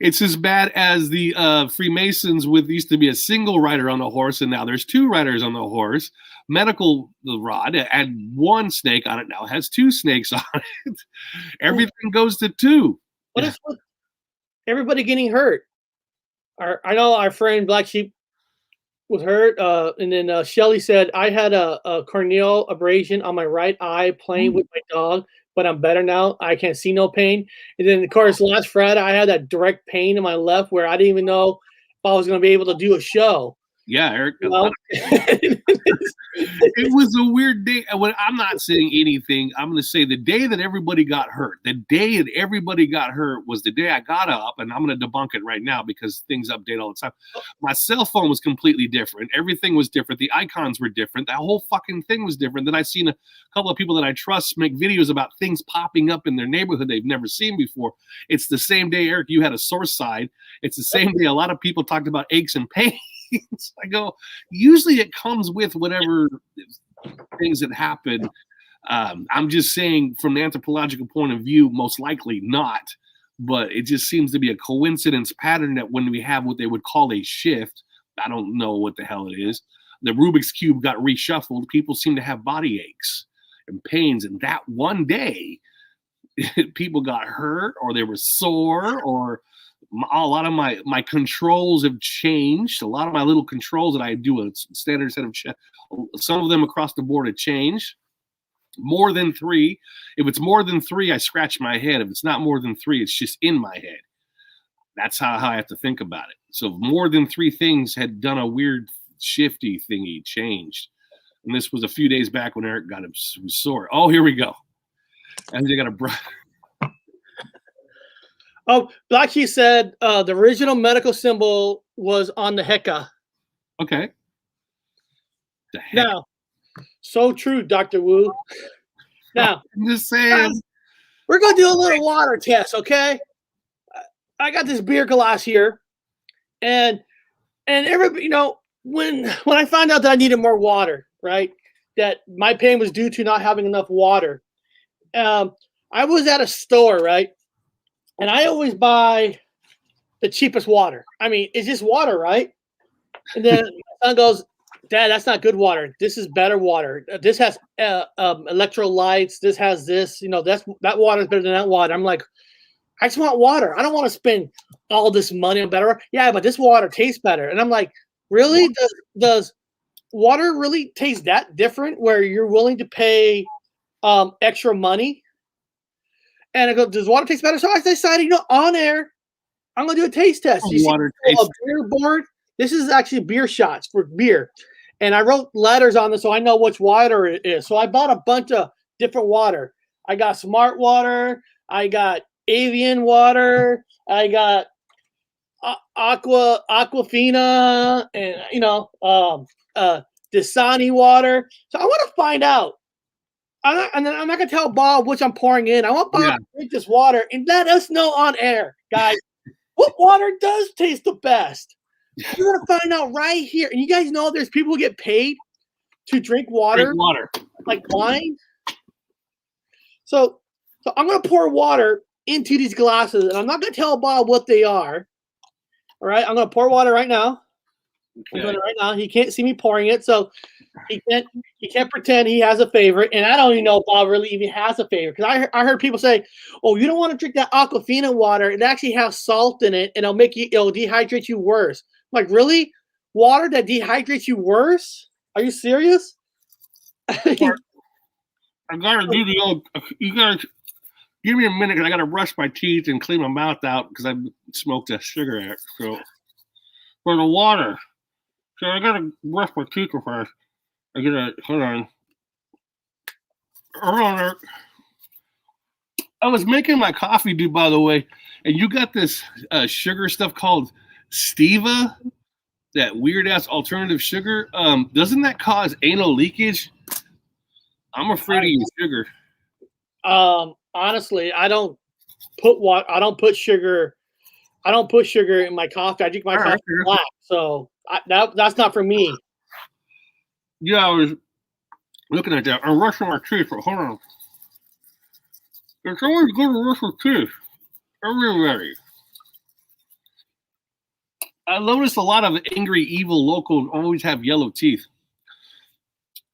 It's as bad as the Freemasons with used to be a single rider on the horse, and now there's two riders on the horse. Medical, the rod had one snake on it, now it has two snakes on it. Everything goes to two. What is with everybody getting hurt? I know our friend Black Sheep was hurt, and then Shelly said, I had a corneal abrasion on my right eye playing with my dog, but I'm better now. I can't see no pain. And then, of course, last Friday, I had that direct pain in my left where I didn't even know if I was going to be able to do a show. Yeah, Eric. It was a weird day. I'm not saying anything. I'm going to say the day that everybody got hurt, was the day I got up, and I'm going to debunk it right now because things update all the time. My cell phone was completely different. Everything was different. The icons were different. That whole fucking thing was different. Then I seen a couple of people that I trust make videos about things popping up in their neighborhood they've never seen before. It's the same day, Eric, you had a sore side. It's the same day a lot of people talked about aches and pains. I go, usually it comes with whatever things that happen. I'm just saying from the anthropological point of view, most likely not, but it just seems to be a coincidence pattern that when we have what they would call a shift, I don't know what the hell it is. The Rubik's Cube got reshuffled. People seem to have body aches and pains. And that one day, people got hurt or they were sore or a lot of my controls have changed. A lot of my little controls that I do a standard set of, some of them across the board have changed. More than 3. If it's more than 3, I scratch my head. If it's not more than 3, it's just in my head. That's how I have to think about it. So more than 3 things had done a weird shifty thingy, changed. And this was a few days back when Eric got was sore. Oh, here we go. And they got a Oh, Black Sheep said the original medical symbol was on the Heka. Okay. The heck? Now, so true, Dr. Wu. Now, I'm just saying. we're going to do a little water test, okay? I got this beer glass here, and everybody, when I found out that I needed more water, right? That my pain was due to not having enough water. I was at a store, right? And I always buy the cheapest water. I mean, it's just water, right? And then my son goes, Dad, that's not good water. This is better water. This has electrolytes. This has this. That water is better than that water. I'm like, I just want water. I don't want to spend all this money on better. Yeah, but this water tastes better. And I'm like, really? Does water really taste that different? Where you're willing to pay extra money? And I go, does water taste better? So I decided, on air, I'm gonna do a taste test. You Water see a tastes. beer board? This is actually beer shots for beer. And I wrote letters on this so I know which water it is. So I bought a bunch of different water. I got Smart Water. I got Avian Water. I got Aquafina, and Dasani water. So I want to find out. I'm not gonna tell Bob which I'm pouring in. I want Bob to drink this water and let us know on air, guys, what water does taste the best. You're gonna find out right here. And you guys know there's people who get paid to drink water, like wine. So I'm gonna pour water into these glasses, and I'm not gonna tell Bob what they are. All right, I'm gonna pour water right now. Okay. I'm doing it right now. He can't see me pouring it, so he can't pretend he has a favorite. And I don't even know if Bob really even has a favorite, because I heard people say, "Oh, you don't want to drink that Aquafina water. It actually has salt in it, and it'll dehydrate you worse." I'm like, really? Water that dehydrates you worse? Are you serious? I gotta do the old. You gotta give me a minute, because I gotta brush my teeth and clean my mouth out because I smoked a cigarette. So for the water, so I gotta brush my teeth first. Hold on. I was making my coffee, dude, by the way, and you got this sugar stuff called stevia, that weird ass alternative sugar. Doesn't that cause anal leakage? I'm afraid of your sugar. Honestly, I don't put sugar in my coffee. I drink my coffee black, so that's not for me. Yeah, I was looking at that. I'm brushing my teeth. Hold on. It's always good to brush your teeth. Everybody. I noticed a lot of angry, evil locals always have yellow teeth.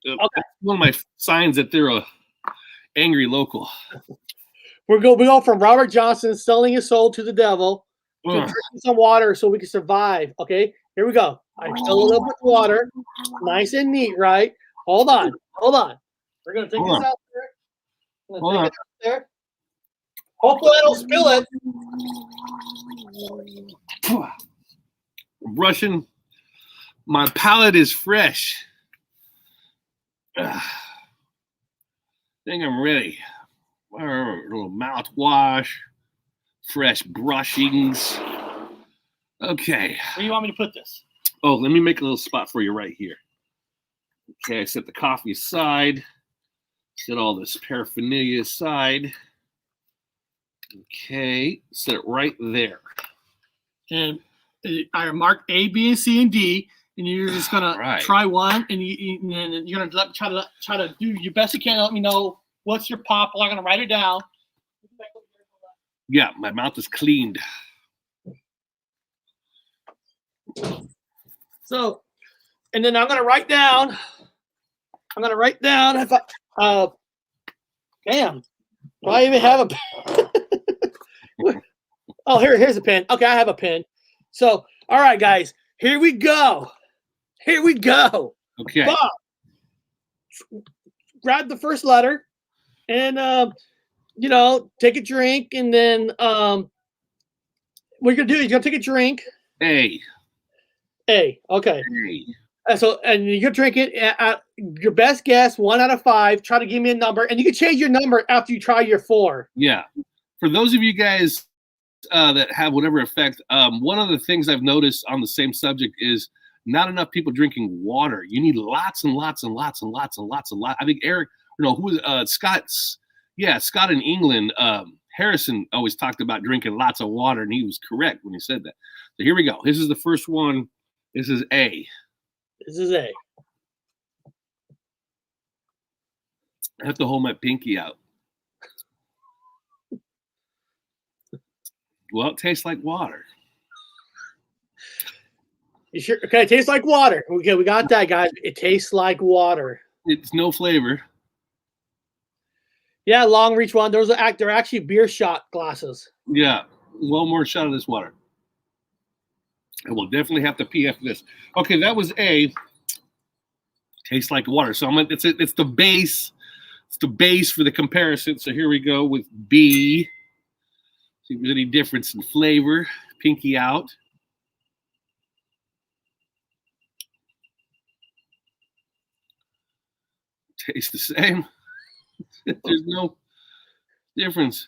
Okay. One of my signs that they're a angry local. We go from Robert Johnson selling his soul to the devil to drinking some water so we can survive. Okay, here we go. I fill it up with water, nice and neat, right? Hold on. We're gonna take this out there. Hopefully I don't spill it. Brushing. My palate is fresh. I think I'm ready. A little mouthwash, fresh brushings. Okay. Where do you want me to put this? Oh, let me make a little spot for you right here. Okay, I set the coffee aside. Set all this paraphernalia aside. Okay, set it right there. And I marked A, B, and C, and D. And you're just gonna try one, and you're gonna try to do your best you can to let me know what's your pop. I'm gonna write it down. Yeah, my mouth is cleaned. So, and then I'm gonna write down. If damn, do I even have a pen? Oh, here's a pen. Okay, I have a pen. So, all right, guys, here we go. Okay. Bob, grab the first letter, and take a drink, and then what you're gonna do is you're gonna take a drink. A. Okay. A. And you're gonna drink it at your best guess, 1 out of 5. Try to give me a number, and you can change your number after you try your 4. Yeah. For those of you guys that have whatever effect. One of the things I've noticed on the same subject is not enough people drinking water. You need lots and lots and lots and lots and lots and lots. I think Eric, who was Scott's? Yeah, Scott in England. Harrison always talked about drinking lots of water, and he was correct when he said that. So here we go. This is the first one. This is A. This is A. I have to hold my pinky out. Well, it tastes like water. You sure? Okay, it tastes like water. Okay, we got that, guys. It tastes like water. It's no flavor. Yeah, long reach one. They're actually beer shot glasses. Yeah, one more shot of this water. And we'll definitely have to pee after this. Okay, that was A. Tastes like water. So it's the base. It's the base for the comparison. So here we go with B. See if there's any difference in flavor. Pinky out. Tastes the same. There's no difference.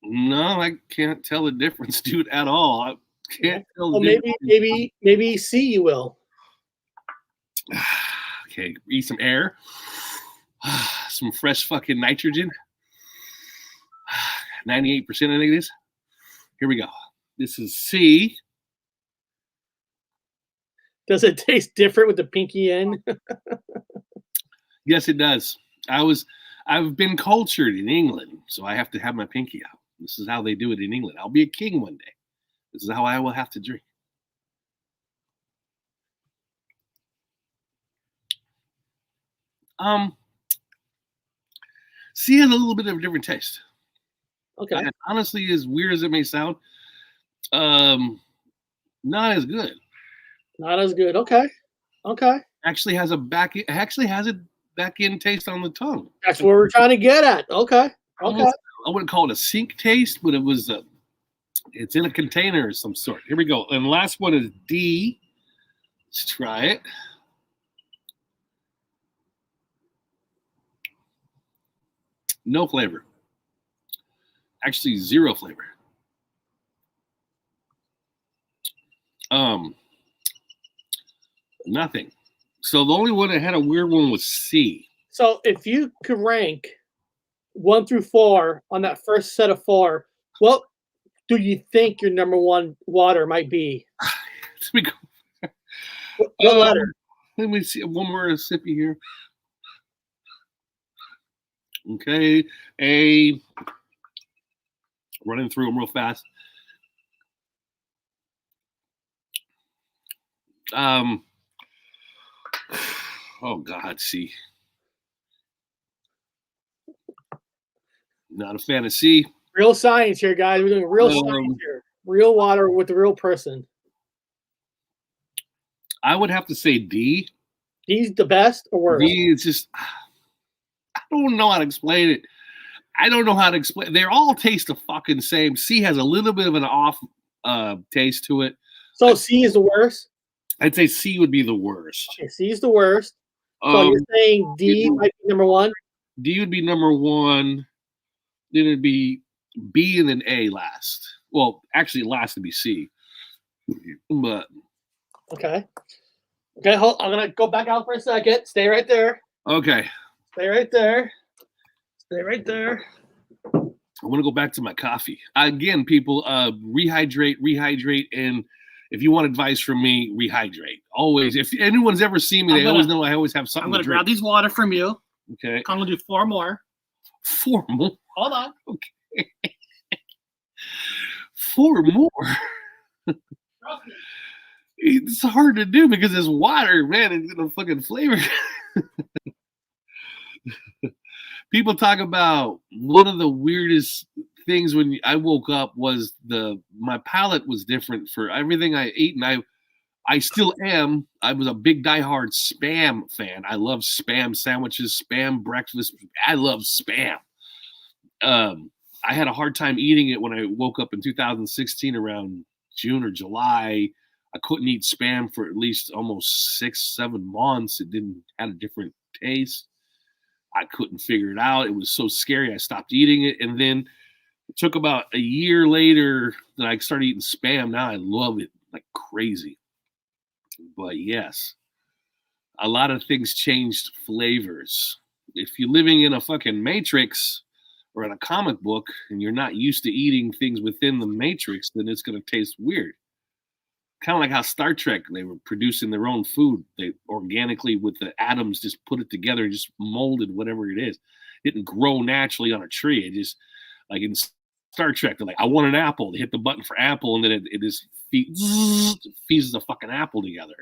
No, I can't tell the difference, dude, at all. I can't tell. Well, maybe C you will. Okay, eat some air. Some fresh fucking nitrogen. 98%, I think it is. Here we go. This is C. Does it taste different with the pinky in? Yes, it does. I've been cultured in England, so I have to have my pinky out. This is how they do it in England. I'll be a king one day. This is how I will have to drink. C has a little bit of a different taste. Okay. And honestly, as weird as it may sound, not as good. Not as good. Okay. Actually has a back end taste on the tongue. That's what we're trying to get at. Okay. I wouldn't call it a sink taste, but it's in a container of some sort. Here we go. And the last one is D. Let's try it. No flavor. Actually, zero flavor. Nothing. So the only one that had a weird one was C. So if you could rank 1 through 4 on that first set of 4, what do you think your number one water might be? What letter? Let me see. One more sippy here. Okay. A. Running through them real fast. Oh God, C. Not a fan of C. Real science here, guys. We're doing real science here. Real water with the real person. I would have to say D. D's the best or worst? D is just, I don't know how to explain it. They all taste the fucking same. C has a little bit of an off taste to it. So C is the worst? I'd say C would be the worst. Okay, C is the worst. So you're saying D might be number 1? D would be number 1. Then it'd be B and then A last. Well, actually, last would be C. But okay. Hold. I'm gonna go back out for a second. Stay right there. Okay. Stay right there. I'm gonna go back to my coffee again. People, rehydrate, and if you want advice from me, rehydrate. Always. If anyone's ever seen me, they always know I always have something. I'm gonna grab these water from you. Okay. I'm gonna do 4 more. 4 more. Hold on. Okay. 4 more. It's hard to do because it's water, man. It's gonna fucking flavor. People talk about one of the weirdest things when I woke up was my palate was different for everything I ate, and I still am. I was a big diehard Spam fan. I love Spam sandwiches, Spam breakfast. I love Spam. I had a hard time eating it when I woke up in 2016 around June or July. I couldn't eat Spam for at least almost 6-7 months. It had a different taste. I couldn't figure it out. It was so scary. I stopped eating it. And then it took about a year later that I started eating Spam. Now I love it like crazy. But yes, a lot of things changed flavors. If you're living in a fucking matrix or in a comic book and you're not used to eating things within the matrix, then it's going to taste weird. Kind of like how Star Trek, they were producing their own food. They organically, with the atoms, just put it together and just molded whatever it is. It didn't grow naturally on a tree. It just, like in Star Trek, they're like, I want an apple. They hit the button for apple, and then it just feeds the fucking apple together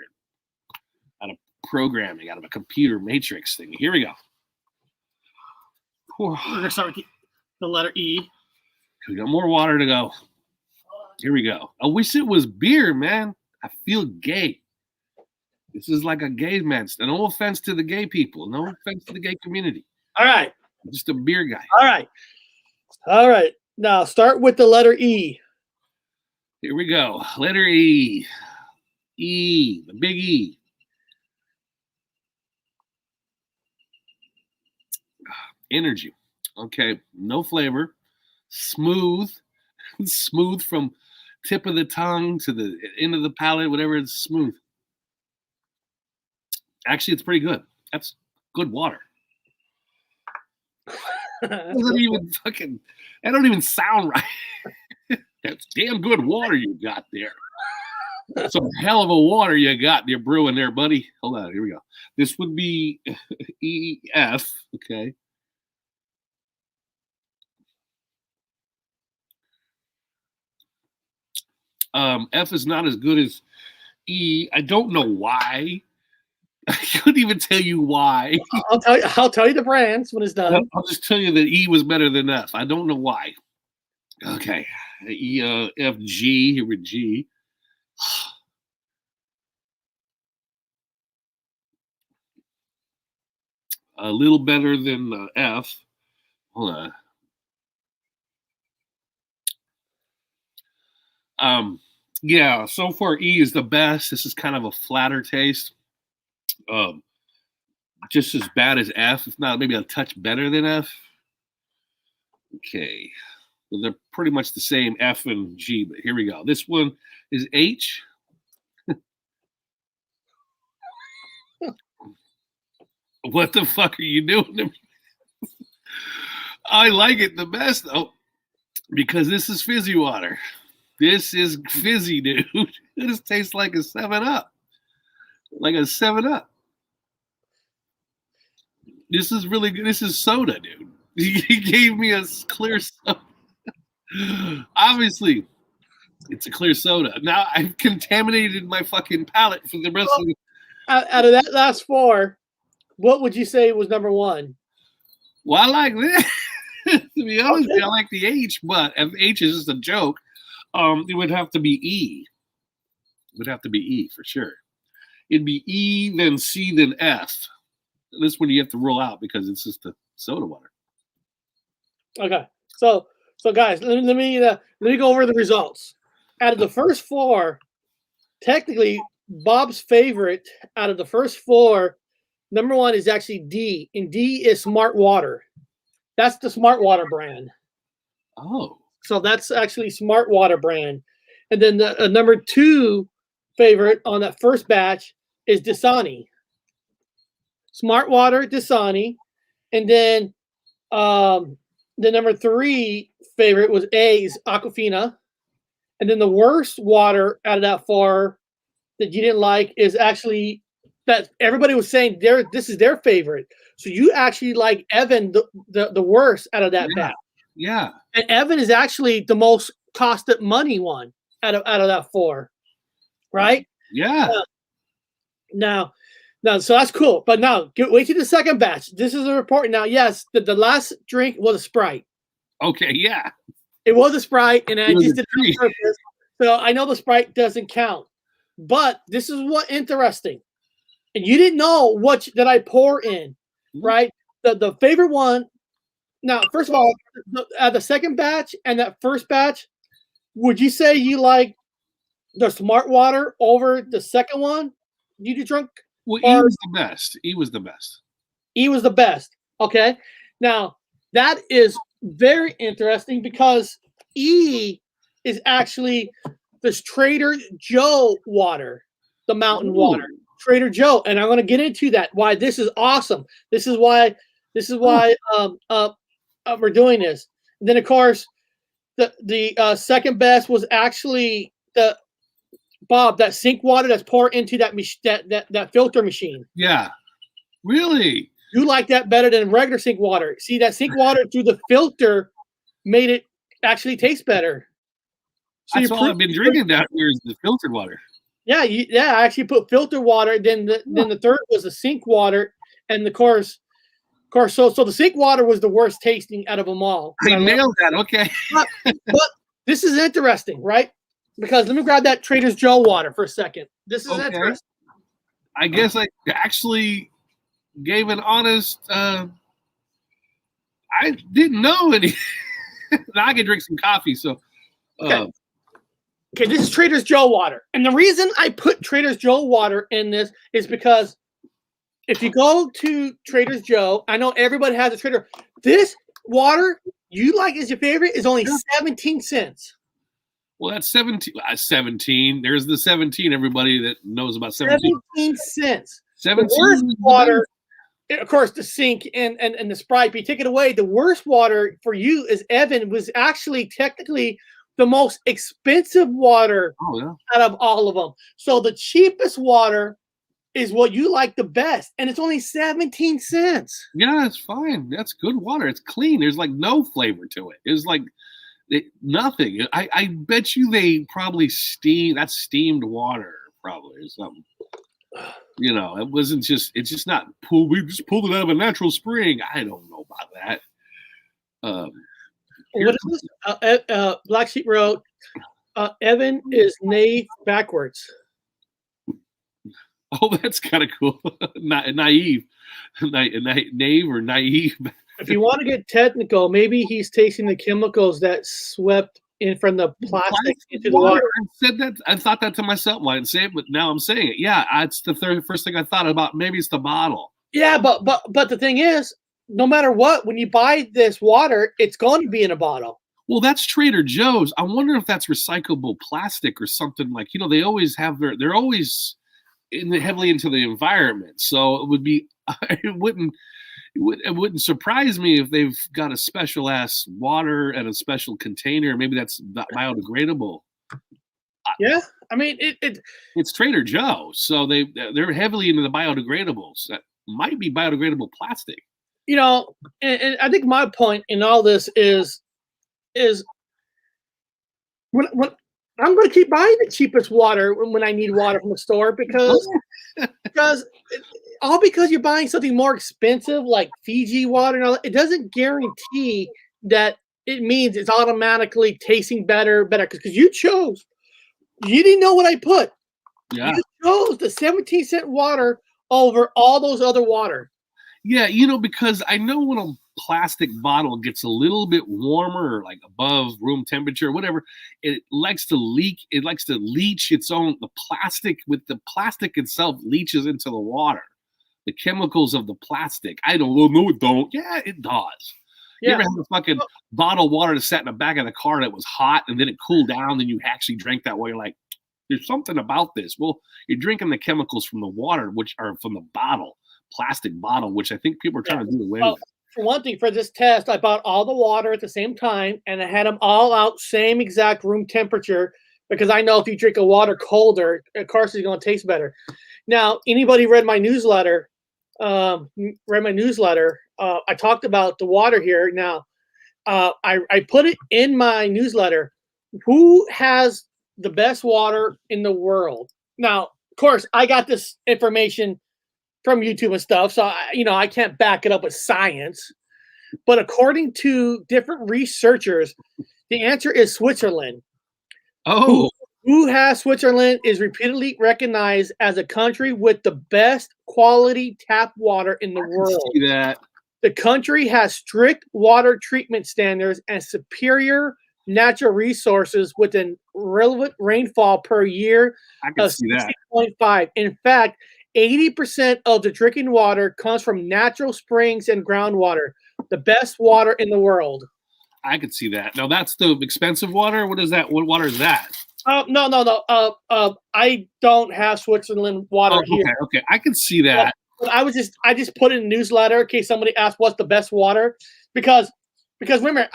out of programming, out of a computer matrix thing. Here we go. We're going to start with the letter E. We got more water to go. Here we go. I wish it was beer, man. I feel gay. This is like a gay man. No offense to the gay people. No offense to the gay community. All right. I'm just a beer guy. All right. All right. Now start with the letter E. Here we go. Letter E. E. The big E. Energy. Okay. No flavor. Smooth. Smooth from tip of the tongue to the end of the palate, whatever. It's smooth. Actually, it's pretty good. That's good water. Doesn't even fucking, that don't even sound right. That's damn good water you got there. Some hell of a water you got there brewing there, buddy. Hold on, here we go. This would be EF, okay. F is not as good as E. I don't know why. I couldn't even tell you why. I'll tell you the brands when it's done. I'll just tell you that E was better than F. I don't know why. Okay. E, F, G. Here with G. A little better than F. Hold on. Yeah, so far E is the best. This is kind of a flatter taste. Just as bad as F, if not maybe a touch better than F. Okay. Well, they're pretty much the same, F and G, but here we go. This one is H. What the fuck are you doing to me? I like it the best, though, because this is fizzy water. This is fizzy, dude. This tastes like a 7-Up. Like a 7-Up. This is really good. This is soda, dude. He gave me a clear soda. Obviously, it's a clear soda. Now I've contaminated my fucking palate for the rest of the... Out of that last four, what would you say was number one? Well, I like this. To be honest, okay. I like the H, but if H is just a joke, it would have to be E. It would have to be E for sure. It'd be E, then C, then F. This one you have to roll out because it's just a soda water. Okay, so guys, let me go over the results. Out of the first four, technically Bob's favorite out of the first four, number one is actually D, and D is Smart Water. That's the Smart Water brand. Oh, so that's actually Smart Water brand. And then the number two favorite on that first batch is Dasani. Smart Water, Dasani, and then the number three favorite was A is Aquafina, and then the worst water out of that four that you didn't like is actually that everybody was saying this is their favorite. So you actually like Evan the worst out of that batch. Yeah, and Evan is actually the most costed money one out of that four, right? Yeah. Now, so that's cool. But now, wait till the second batch. This is a report. Now, yes, the last drink was a Sprite. Okay, yeah. It was a Sprite, and I just did it on purpose. So I know the Sprite doesn't count. But this is what interesting. And you didn't know that I pour in, right? The favorite one. Now, first of all, the second batch and that first batch, would you say you like the Smart Water over the second one you drunk? Well, E was the best. E was the best. E was the best. Okay. Now, that is very interesting because E is actually this Trader Joe water, the mountain water. Ooh. Trader Joe. And I'm going to get into that, why this is awesome. This is why we're doing this. And then, of course, the second best was actually that sink water that's poured into that filter machine. Yeah. Really? You like that better than regular sink water. See, that sink water through the filter made it actually taste better. So That's all I've been drinking down here is the filtered water. Yeah, I actually put filtered water. Then the third was the sink water, and of course, so the sink water was the worst tasting out of them all. I nailed that. Okay. But this is interesting, right? Because let me grab that Trader Joe water for a second. This is interesting. I guess I actually gave an honest. I didn't know any. Now I can drink some coffee. So. Okay, this is Trader Joe water. And the reason I put Trader Joe water in this is because if you go to Trader Joe, I know everybody has a Trader. This water you like is your favorite is only 17 cents. Well, that's 17. 17. There's the 17. Everybody that knows about 17. 17 cents. 17. The worst water, of course, the sink and the Sprite. If you take it away, the worst water for you is Evan was actually technically the most expensive water out of all of them. So the cheapest water is what you like the best, and it's only 17 cents. Yeah, it's fine. That's good water. It's clean. There's like no flavor to it. It's like nothing. I bet you they probably that's steamed water probably or something. You know, it wasn't just. It's just not pulled. We just pulled it out of a natural spring. I don't know about that. What is this? Black Sheep wrote, Evan is naive backwards. Oh, that's kind of cool. Naive or naive. If you want to get technical, maybe he's tasting the chemicals that swept in from the plastic into the water. I said that. I thought that to myself. Well, I didn't say it, but now I'm saying it. Yeah, it's the first thing I thought about. Maybe it's the bottle. Yeah, but the thing is, no matter what, when you buy this water, it's going to be in a bottle. Well, that's Trader Joe's. I wonder if that's recyclable plastic or something like. You know, they always have they're always heavily into the environment, so it would be. It wouldn't surprise me if they've got a special ass water and a special container. Maybe that's not biodegradable. Yeah, I mean it's Trader Joe, so they're heavily into the biodegradables. That might be biodegradable plastic. You know, and I think my point in all this is when I'm going to keep buying the cheapest water when I need water from the store because you're buying something more expensive like Fiji water and all that, it doesn't guarantee that it means it's automatically tasting better because you didn't know what I put. Yeah. You chose the 17-cent water over all those other water. Yeah, you know, because I know when a plastic bottle gets a little bit warmer, like above room temperature, whatever, it likes to leak. It likes to leach the plastic itself leaches into the water. The chemicals of the plastic. No, it don't. Yeah, it does. You ever had a fucking bottle of water that sat in the back of the car that was hot and then it cooled down, then you actually drank that way? You're like, there's something about this. Well, you're drinking the chemicals from the water, which are from the plastic bottle, which I think people are trying to do away with. For one thing, for this test, I bought all the water at the same time, and I had them all out same exact room temperature because I know if you drink a water colder, of course it's going to taste better. Now, anybody read my newsletter? I talked about the water here. Now, I put it in my newsletter. Who has the best water in the world? Now, of course, I got this information from YouTube and stuff, so I can't back it up with science. But according to different researchers, the answer is Switzerland. Oh. Who has Switzerland is repeatedly recognized as a country with the best quality tap water in the world. See that. The country has strict water treatment standards and superior natural resources with an relevant rainfall per year of 60.5. In fact, 80% of the drinking water comes from natural springs and groundwater, the best water in the world. I could see that. Now that's the expensive water. What is that? What water is that? No. I don't have Switzerland water here. Okay. I can see that. But I just put in a newsletter in case somebody asks what's the best water, because remember,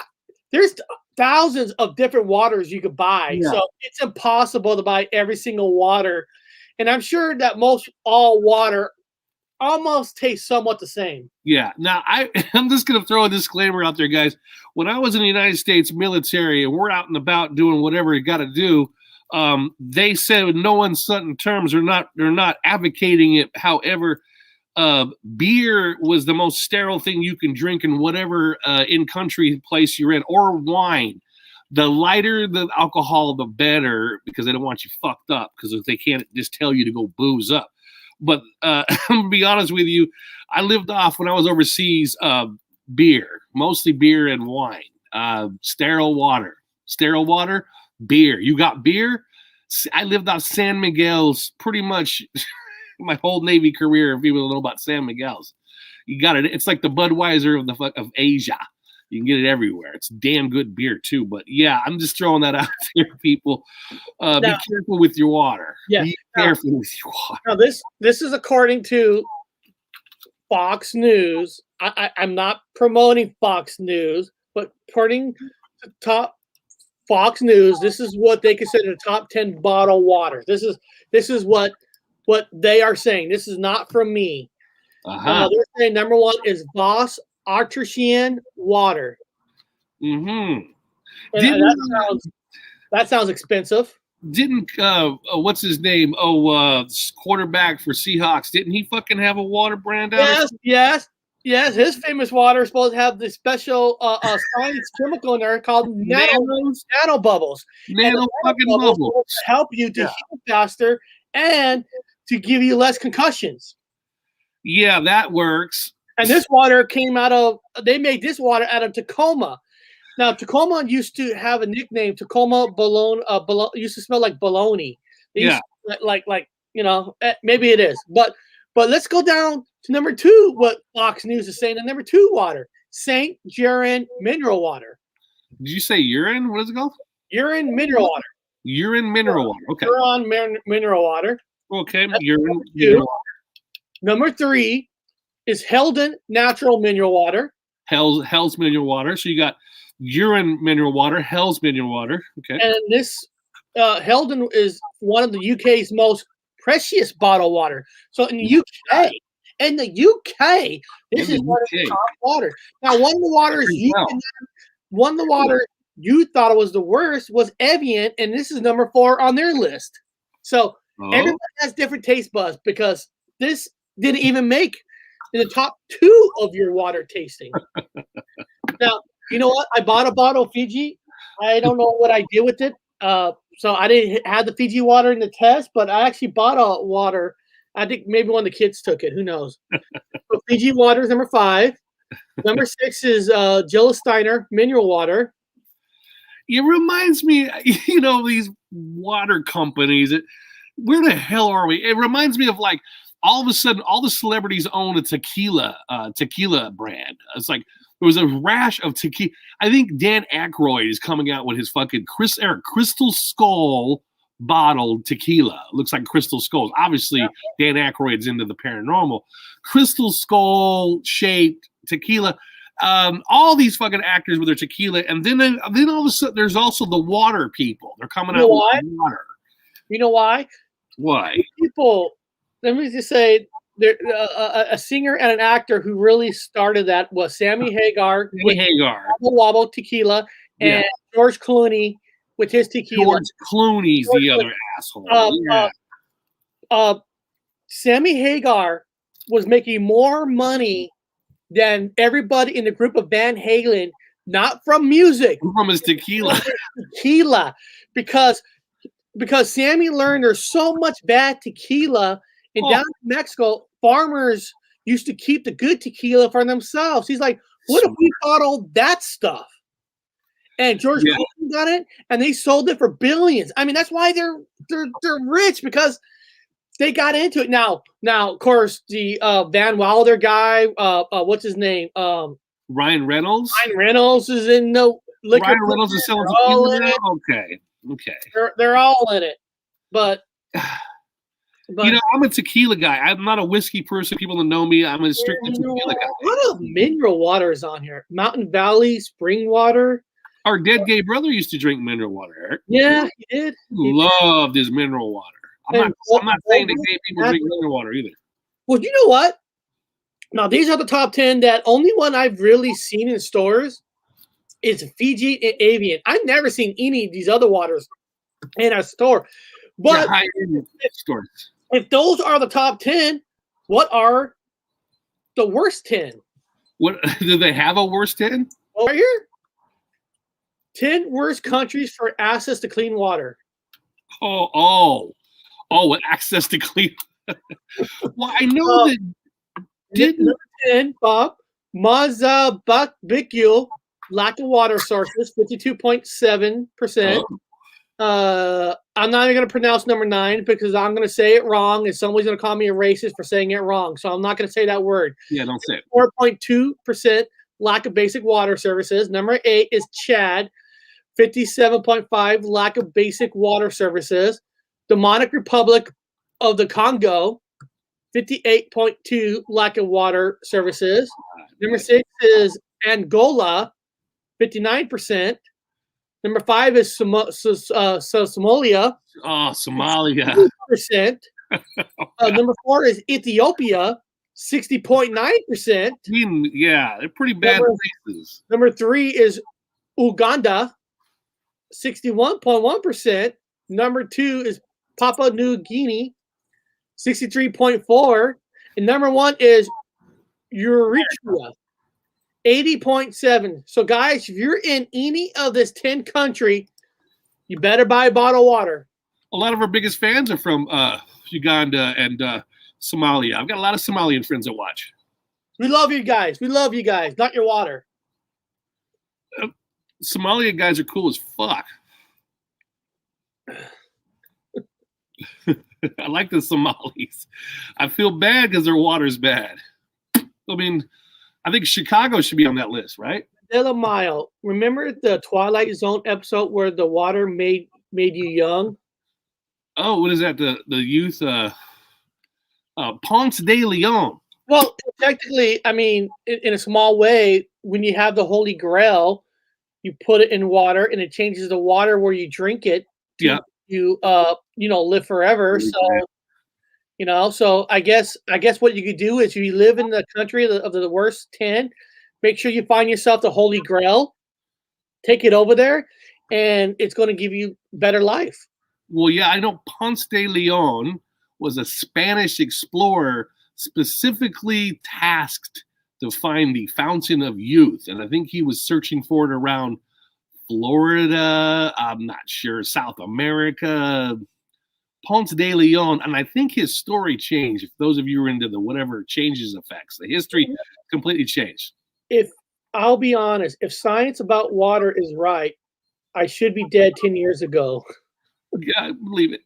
there's thousands of different waters you could buy, so it's impossible to buy every single water, and I'm sure that most all water almost tastes somewhat the same. Yeah. Now I'm just gonna throw a disclaimer out there, guys. When I was in the United States military and we're out and about doing whatever you got to do, they said with no uncertain terms, they're not advocating it. However, beer was the most sterile thing you can drink in whatever in-country place you're in, or wine. The lighter the alcohol, the better, because they don't want you fucked up, because if they can't just tell you to go booze up. But I'm gonna be honest with you, I lived off when I was overseas beer, mostly beer and wine, sterile water, beer. You got beer? I lived off San Miguel's pretty much my whole Navy career. If people know about San Miguel's, you got it. It's like the Budweiser of Asia. You can get it everywhere. It's damn good beer too. But yeah, I'm just throwing that out there, people. Be careful with your water. Yeah, be careful with your water. Now this is according to Fox News. I'm not promoting Fox News, but according to top Fox News, this is what they consider the top 10 bottled water. This is what they are saying. This is not from me. They're saying number 1 is Voss Artesian water. Mm-hmm. That sounds expensive. Didn't what's his name? Quarterback for Seahawks. Didn't he fucking have a water brand out? Yes. His famous water is supposed to have this special science chemical in there called nano bubbles. Nano fucking bubbles to help you to heal faster and to give you less concussions. Yeah, that works. And this water they made this water out of Tacoma. Now, Tacoma used to have a nickname. Tacoma bologna used to smell like bologna. Like maybe it is. But let's go down to number 2, what Fox News is saying. And number 2 water, St. Urine mineral water. Did you say urine? What is it called? Urine mineral water. Urine mineral water. Okay. Urine mineral water. Okay. Urine mineral water. Number 3 is Helden natural mineral water. Hell's mineral water. So you got urine mineral water, Hell's mineral water. Okay. And this Helden is one of the UK's most precious bottled water. So in the UK, this is one of the top water. Now, one of the waters you thought it was the worst was Evian, and this is number 4 on their list. So everybody has different taste buds, because this didn't even make in the top 2 of your water tasting. Now, you know what? I bought a bottle of Fiji. I don't know what I did with it. So I didn't have the Fiji water in the test, but I actually bought a water. I think maybe one of the kids took it. Who knows? So Fiji water is number 5. Number 6 is Jill Steiner mineral water. It reminds me, these water companies. Where the hell are we? It reminds me of like all of a sudden all the celebrities own a tequila brand. It's like there was a rash of tequila. I think Dan Aykroyd is coming out with his fucking Crystal Skull bottled tequila. Looks like Crystal Skulls. Obviously, Dan Aykroyd's into the paranormal. Crystal Skull shaped tequila. All these fucking actors with their tequila, and then all of a sudden there's also the water people. They're coming out with water. You know why? Why? People. Let me just say, a singer and an actor who really started that was Sammy Hagar with Wobble Wobble Tequila, and George Clooney with his tequila. George Clooney's the other asshole. Sammy Hagar was making more money than everybody in the group of Van Halen, not from music, from his tequila. Because Sammy learned there's so much bad tequila. And down in Mexico, farmers used to keep the good tequila for themselves. He's like, what if we bottled that stuff? And George Clooney got it, and they sold it for billions. I mean, that's why they're rich, because they got into it. Now, of course, the Van Wilder guy, what's his name? Ryan Reynolds. Ryan Reynolds is in the liquor. Ryan Reynolds is selling tequila now? Okay. They're all in it, but you know, I'm a tequila guy. I'm not a whiskey person. People that know me, I'm a strictly tequila guy. A lot of mineral water is on here. Mountain Valley spring water. Our dead gay brother used to drink mineral water, Eric. Yeah, he did. Loved his mineral water. I'm not saying that gay people drink mineral water either. Well, you know what? Now, these are the top 10 that only one I've really seen in stores is Fiji and Avian. I've never seen any of these other waters in a store. But if those are the top 10, what are the worst 10? What do they have a worst 10? Right here. 10 worst countries for access to clean water. With access to clean. Well, I know that Number 10, Bob, Mozambique, lack of water sources, 52.7%. I'm not even going to pronounce number 9 because I'm going to say it wrong, and somebody's going to call me a racist for saying it wrong. So I'm not going to say that word. Yeah, don't say it. 4.2% lack of basic water services. Number 8 is Chad, 57.5% lack of basic water services. Democratic Republic of the Congo, 58.2% lack of water services. Number 6 is Angola, 59%. Number 5 is Somalia. Somalia. 2%. Number 4 is Ethiopia, 60.9%. Yeah, they're pretty bad places. Number 3 is Uganda, 61.1%. Number 2 is Papua New Guinea, 63.4%. And number 1 is Eritrea, 80.7%. So, guys, if you're in any of this 10 country, you better buy a bottle of water. A lot of our biggest fans are from Uganda and Somalia. I've got a lot of Somalian friends that watch. We love you guys. We love you guys, not your water. Somalia guys are cool as fuck. I like the Somalis. I feel bad because their water's bad. I mean, I think Chicago should be on that list, right? Mandela Mile. Remember the Twilight Zone episode where the water made you young? Oh, what is that? The youth Ponce de Leon. Well, technically, I mean, in a small way, when you have the Holy Grail, you put it in water and it changes the water where you drink it. Yeah. You live forever. So, so I guess what you could do is if you live in the country of the worst 10, make sure you find yourself the Holy Grail, take it over there, and it's going to give you better life. Well, yeah, I know Ponce de Leon was a Spanish explorer specifically tasked to find the fountain of youth. And I think he was searching for it around Florida, I'm not sure, South America, Ponce de Leon. And I think his story changed. If those of you are into the whatever changes effects, the history completely changed. If I'll be honest, if science about water is right, I should be dead 10 years ago. Yeah, I believe it.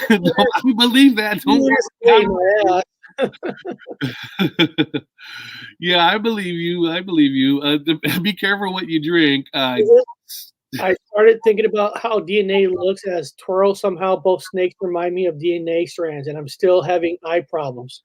No, I believe that. Don't worry. Yeah, I believe you. Be careful what you drink. I started thinking about how DNA looks as Toro. Somehow both snakes remind me of DNA strands, and I'm still having eye problems.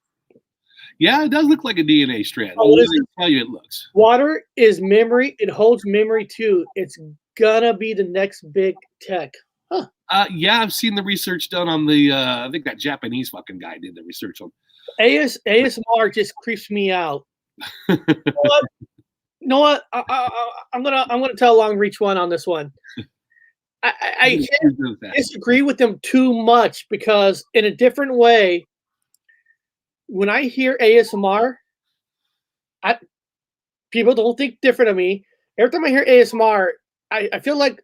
Yeah, it does look like a DNA strand. Oh, what does it tell you it looks? Water is memory. It holds memory too. It's gonna be the next big tech. Huh. Yeah, I've seen the research done on the. I think that Japanese fucking guy did the research on. ASMR just creeps me out. You know what? I'm gonna tell Long Reach one on this one. I can't disagree with them too much because in a different way, when I hear ASMR, people don't think different of me. Every time I hear ASMR, I feel like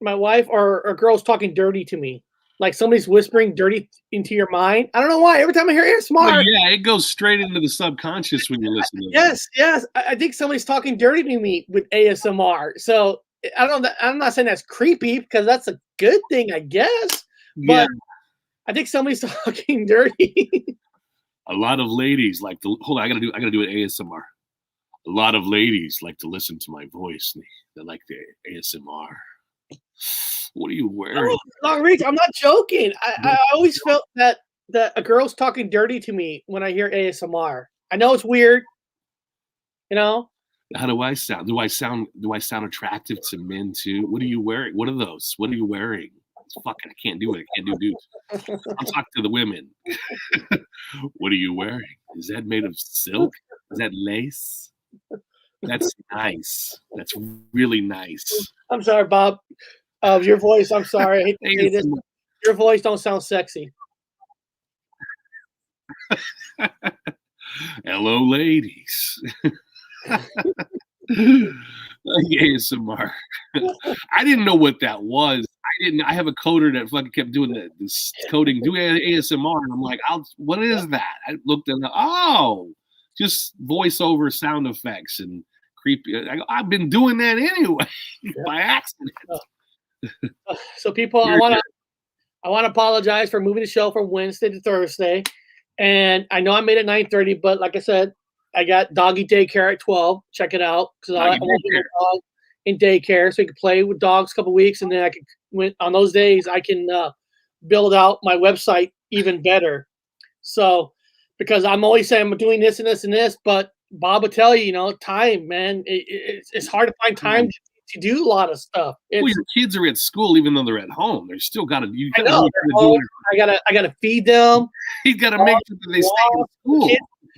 my wife or a girl's talking dirty to me. Like somebody's whispering dirty into your mind. I don't know why. Every time I hear ASMR. Well, yeah, it goes straight into the subconscious when you listen to it. Yes. I think somebody's talking dirty to me with ASMR. So I don't know. I'm not saying that's creepy because that's a good thing, I guess. Yeah. But I think somebody's talking dirty. A lot of ladies like to hold on, I gotta do an ASMR. A lot of ladies like to listen to my voice. They like the ASMR. What are you wearing? Long Reach, I'm not joking. I always felt that a girl's talking dirty to me when I hear ASMR. I know it's weird, you know. How do I sound? Do I sound attractive to men too? What are you wearing? What are those? What are you wearing? It's fucking, I can't do it. I can't do dudes. I'll talk to the women. What are you wearing? Is that made of silk? Is that lace? That's nice. That's really nice. I'm sorry, Bob. Your voice, I'm sorry. I hate to say this. Your voice don't sound sexy. Hello, ladies. ASMR. I didn't know what that was. I have a coder that fucking kept doing this coding, do ASMR, and I'm like, what is that? I looked at it. Oh, just voiceover sound effects and creepy. I've been doing that anyway by accident. So people, I want to apologize for moving the show from Wednesday to Thursday, and I know I made it 9:30, but like I said, I got doggy daycare at 12. Check it out because I want to dog in daycare so you can play with dogs a couple weeks, and then I can on those days I can build out my website even better. So because I'm always saying I'm doing this and this and this, but Bob will tell you, time, man, it's hard to find time to do a lot of stuff. Well, your kids are at school, even though they're at home. They're still got to. I know. I gotta feed them. He's got to make sure that they stay in school.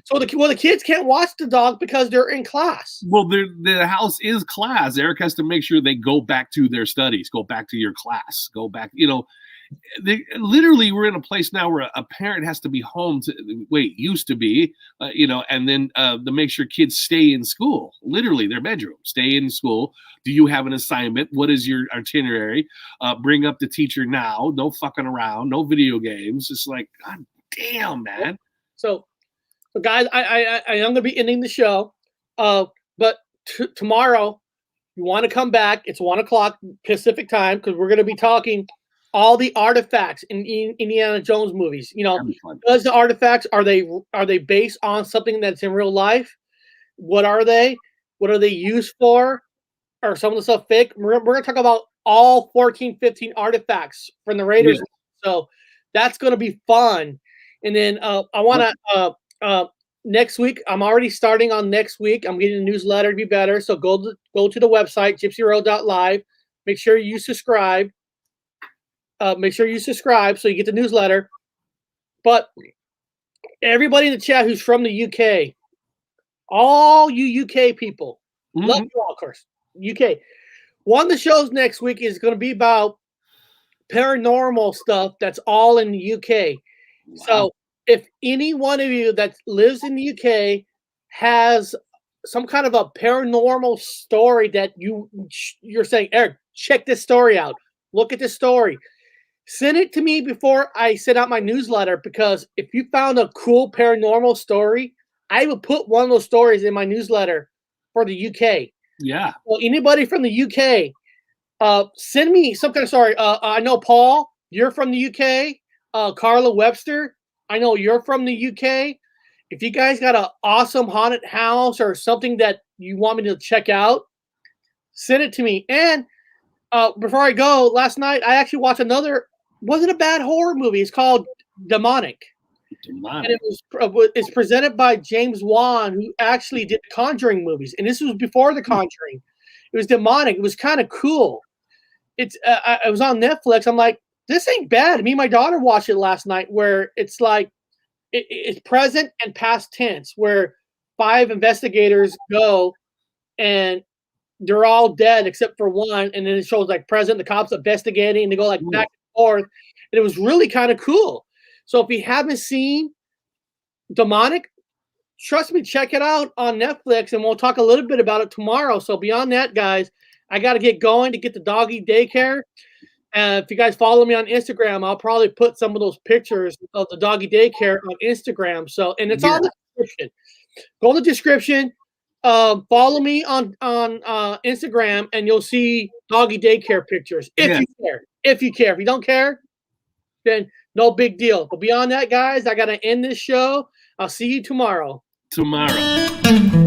So the kids can't watch the dog because they're in class. Well, the house is class. Eric has to make sure they go back to their studies, go back to your class, go back. Literally, we're in a place now where a parent has to be home used to be, and then to make sure kids stay in school. Literally, their bedroom, stay in school. Do you have an assignment? What is your itinerary? Bring up the teacher now. No fucking around. No video games. It's like, God damn, man. So guys, I am going to be ending the show, but tomorrow, you want to come back. It's 1:00 Pacific time because we're going to be talking all the artifacts in Indiana Jones movies. Does the artifacts, are they based on something that's in real life? What are they? What are they used for? Or some of the stuff fake? We're going to talk about all 14, 15 artifacts from the Raiders. Yeah. So that's going to be fun. And then I want to next week. I'm already starting on next week. I'm getting a newsletter to be better. So go to the website gypsyroad.live. Make sure you subscribe. So you get the newsletter. But everybody in the chat who's from the UK, all you UK people, love you all, of course. UK. One of the shows next week is going to be about paranormal stuff that's all in the UK. Wow. So if any one of you that lives in the UK has some kind of a paranormal story that you're saying, Eric, check this story out. Look at this story. Send it to me before I send out my newsletter, because if you found a cool paranormal story, I will put one of those stories in my newsletter for the UK. Yeah. Well, anybody from the UK, send me some kind of story. I know, Paul, you're from the UK. Carla Webster, I know you're from the UK. If you guys got an awesome haunted house or something that you want me to check out, send it to me. And before I go, last night I actually watched wasn't a bad horror movie. It's called Demonic. And it's presented by James Wan, who actually did the Conjuring movies. And this was before the Conjuring. It was Demonic. It was kind of cool. It was on Netflix. I'm like, this ain't bad. Me and my daughter watched it last night, where it's like it's present and past tense, where 5 investigators go and they're all dead except for one, and then it shows like present, the cops investigating, and they go like back and forth, and it was really kind of cool. So if you haven't seen Demonic, trust me, check it out on Netflix, and we'll talk a little bit about it tomorrow. So beyond that, guys, I got to get going to get the doggy daycare. And if you guys follow me on Instagram, I'll probably put some of those pictures of the doggy daycare on Instagram. So, and it's all in the description. Go in the description. Follow me on Instagram, and you'll see doggy daycare pictures. If you care. If you don't care, then no big deal. But beyond that, guys, I got to end this show. I'll see you tomorrow. Tomorrow.